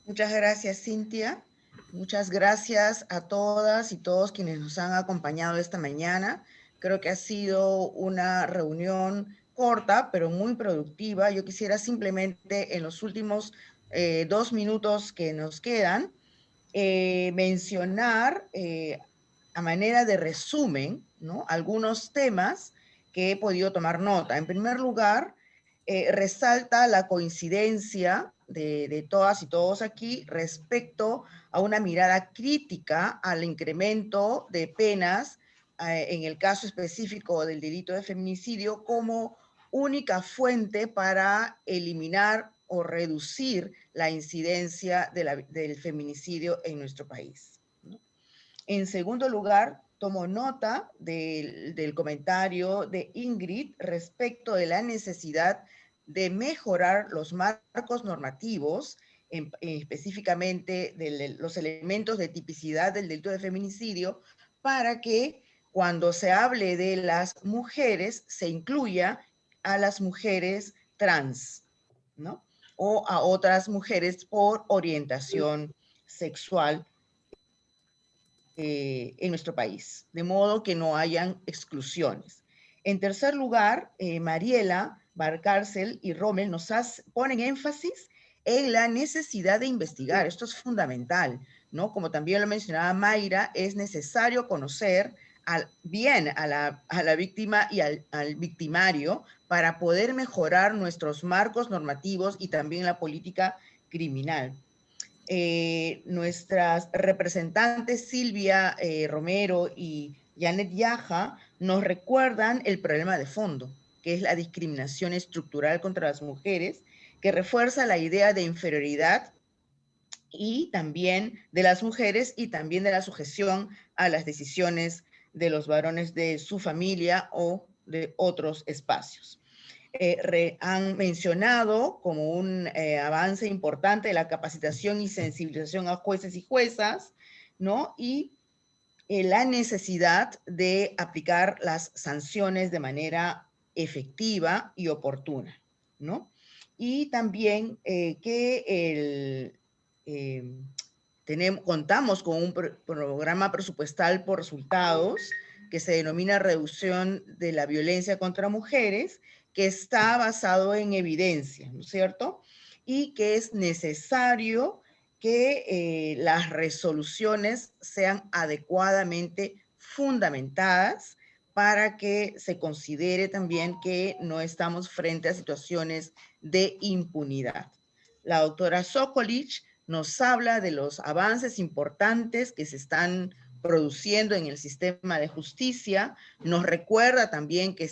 Muchas gracias, Cintia. Muchas gracias a todas y todos quienes nos han acompañado esta mañana. Creo que ha sido una reunión corta, pero muy productiva. Yo quisiera simplemente en los últimos 2 minutos que nos quedan, mencionar a manera de resumen, ¿no? Algunos temas que he podido tomar nota. En primer lugar, resalta la coincidencia de todas y todos aquí respecto a una mirada crítica al incremento de penas en el caso específico del delito de feminicidio como única fuente para eliminar o reducir la incidencia del feminicidio en nuestro país, ¿no? En segundo lugar, tomo nota del comentario de Ingrid respecto de la necesidad de mejorar los marcos normativos, específicamente de los elementos de tipicidad del delito de feminicidio, para que cuando se hable de las mujeres se incluya a las mujeres trans, ¿no? O a otras mujeres por orientación sexual en nuestro país, de modo que no hayan exclusiones. En tercer lugar, Mariela Valcárcel y Rommel ponen énfasis en la necesidad de investigar. Esto es fundamental, ¿no? Como también lo mencionaba Mayra, es necesario conocer bien a la víctima y al victimario para poder mejorar nuestros marcos normativos y también la política criminal. Nuestras representantes Silvia Romero y Janet Yaja nos recuerdan el problema de fondo, que es la discriminación estructural contra las mujeres, que refuerza la idea de inferioridad y también de las mujeres y también de la sujeción a las decisiones de los varones de su familia o de otros espacios. Han mencionado como un avance importante la capacitación y sensibilización a jueces y juezas, ¿no? Y la necesidad de aplicar las sanciones de manera efectiva y oportuna, ¿no? Y también que contamos con un programa presupuestal por resultados que se denomina Reducción de la Violencia contra Mujeres, que está basado en evidencia, ¿no es cierto? Y que es necesario que las resoluciones sean adecuadamente fundamentadas para que se considere también que no estamos frente a situaciones de impunidad. La doctora Sokolic nos habla de los avances importantes que se están produciendo en el sistema de justicia, nos recuerda también que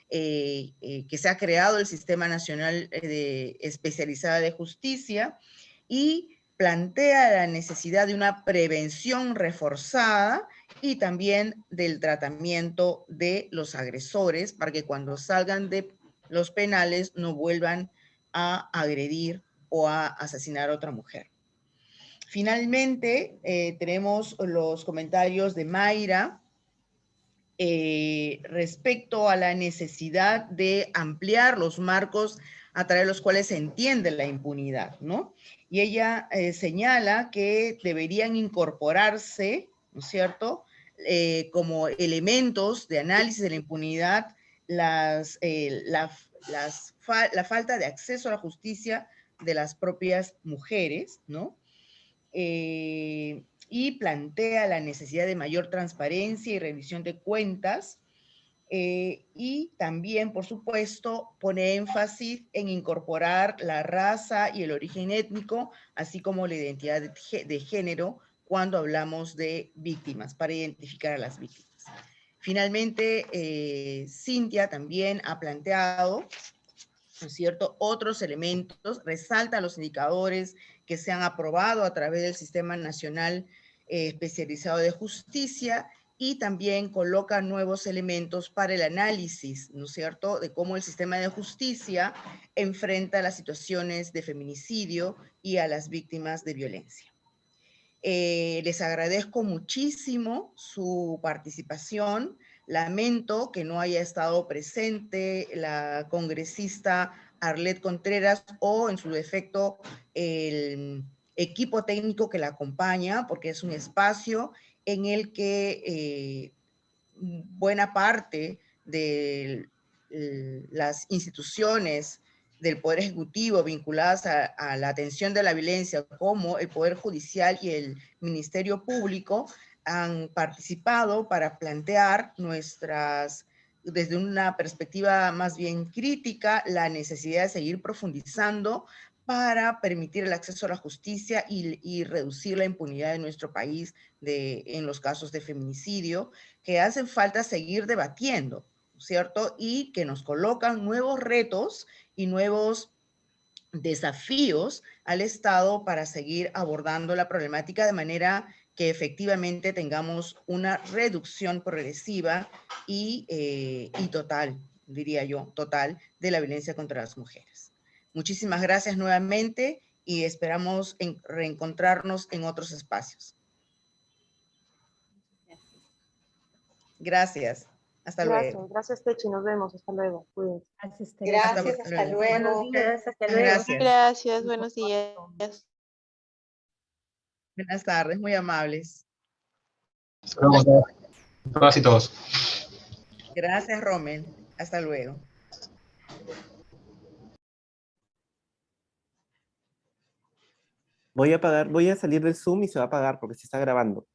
que se ha creado el Sistema Nacional Especializado de Justicia y plantea la necesidad de una prevención reforzada y también del tratamiento de los agresores para que cuando salgan de los penales no vuelvan a agredir o a asesinar a otra mujer. Finalmente, tenemos los comentarios de Mayra respecto a la necesidad de ampliar los marcos a través de los cuales se entiende la impunidad, ¿no? Y ella señala que deberían incorporarse, ¿no es cierto?, como elementos de análisis de la impunidad, la falta de acceso a la justicia de las propias mujeres, ¿no? Y plantea la necesidad de mayor transparencia y revisión de cuentas, y también, por supuesto, pone énfasis en incorporar la raza y el origen étnico, así como la identidad de género cuando hablamos de víctimas, para identificar a las víctimas. Finalmente, Cintia también ha planteado, ¿no es cierto?, otros elementos, resalta los indicadores que se han aprobado a través del Sistema Nacional Especializado de Justicia y también coloca nuevos elementos para el análisis, ¿no es cierto?, de cómo el sistema de justicia enfrenta las situaciones de feminicidio y a las víctimas de violencia. Les agradezco muchísimo su participación. Lamento que no haya estado presente la congresista Arlet Contreras o, en su defecto, el equipo técnico que la acompaña, porque es un espacio en el que buena parte de las instituciones del Poder Ejecutivo vinculadas a la atención de la violencia, como el Poder Judicial y el Ministerio Público, han participado para plantear desde una perspectiva más bien crítica, la necesidad de seguir profundizando para permitir el acceso a la justicia y reducir la impunidad en nuestro país en los casos de feminicidio, que hacen falta seguir debatiendo, ¿cierto? Y que nos colocan nuevos retos y nuevos desafíos al Estado para seguir abordando la problemática de manera que efectivamente tengamos una reducción progresiva y total, diría yo, total, de la violencia contra las mujeres. Muchísimas gracias nuevamente y esperamos reencontrarnos en otros espacios. Gracias. Hasta luego. Gracias, Techi. Nos vemos. Hasta luego. Cuídense. Gracias, hasta luego. Buenos días, hasta luego. Gracias. Gracias, buenos días. Buenas tardes, muy amables. Hasta luego a todas y todos. Gracias, Rommel. Hasta luego. Voy a salir del Zoom y se va a apagar porque se está grabando.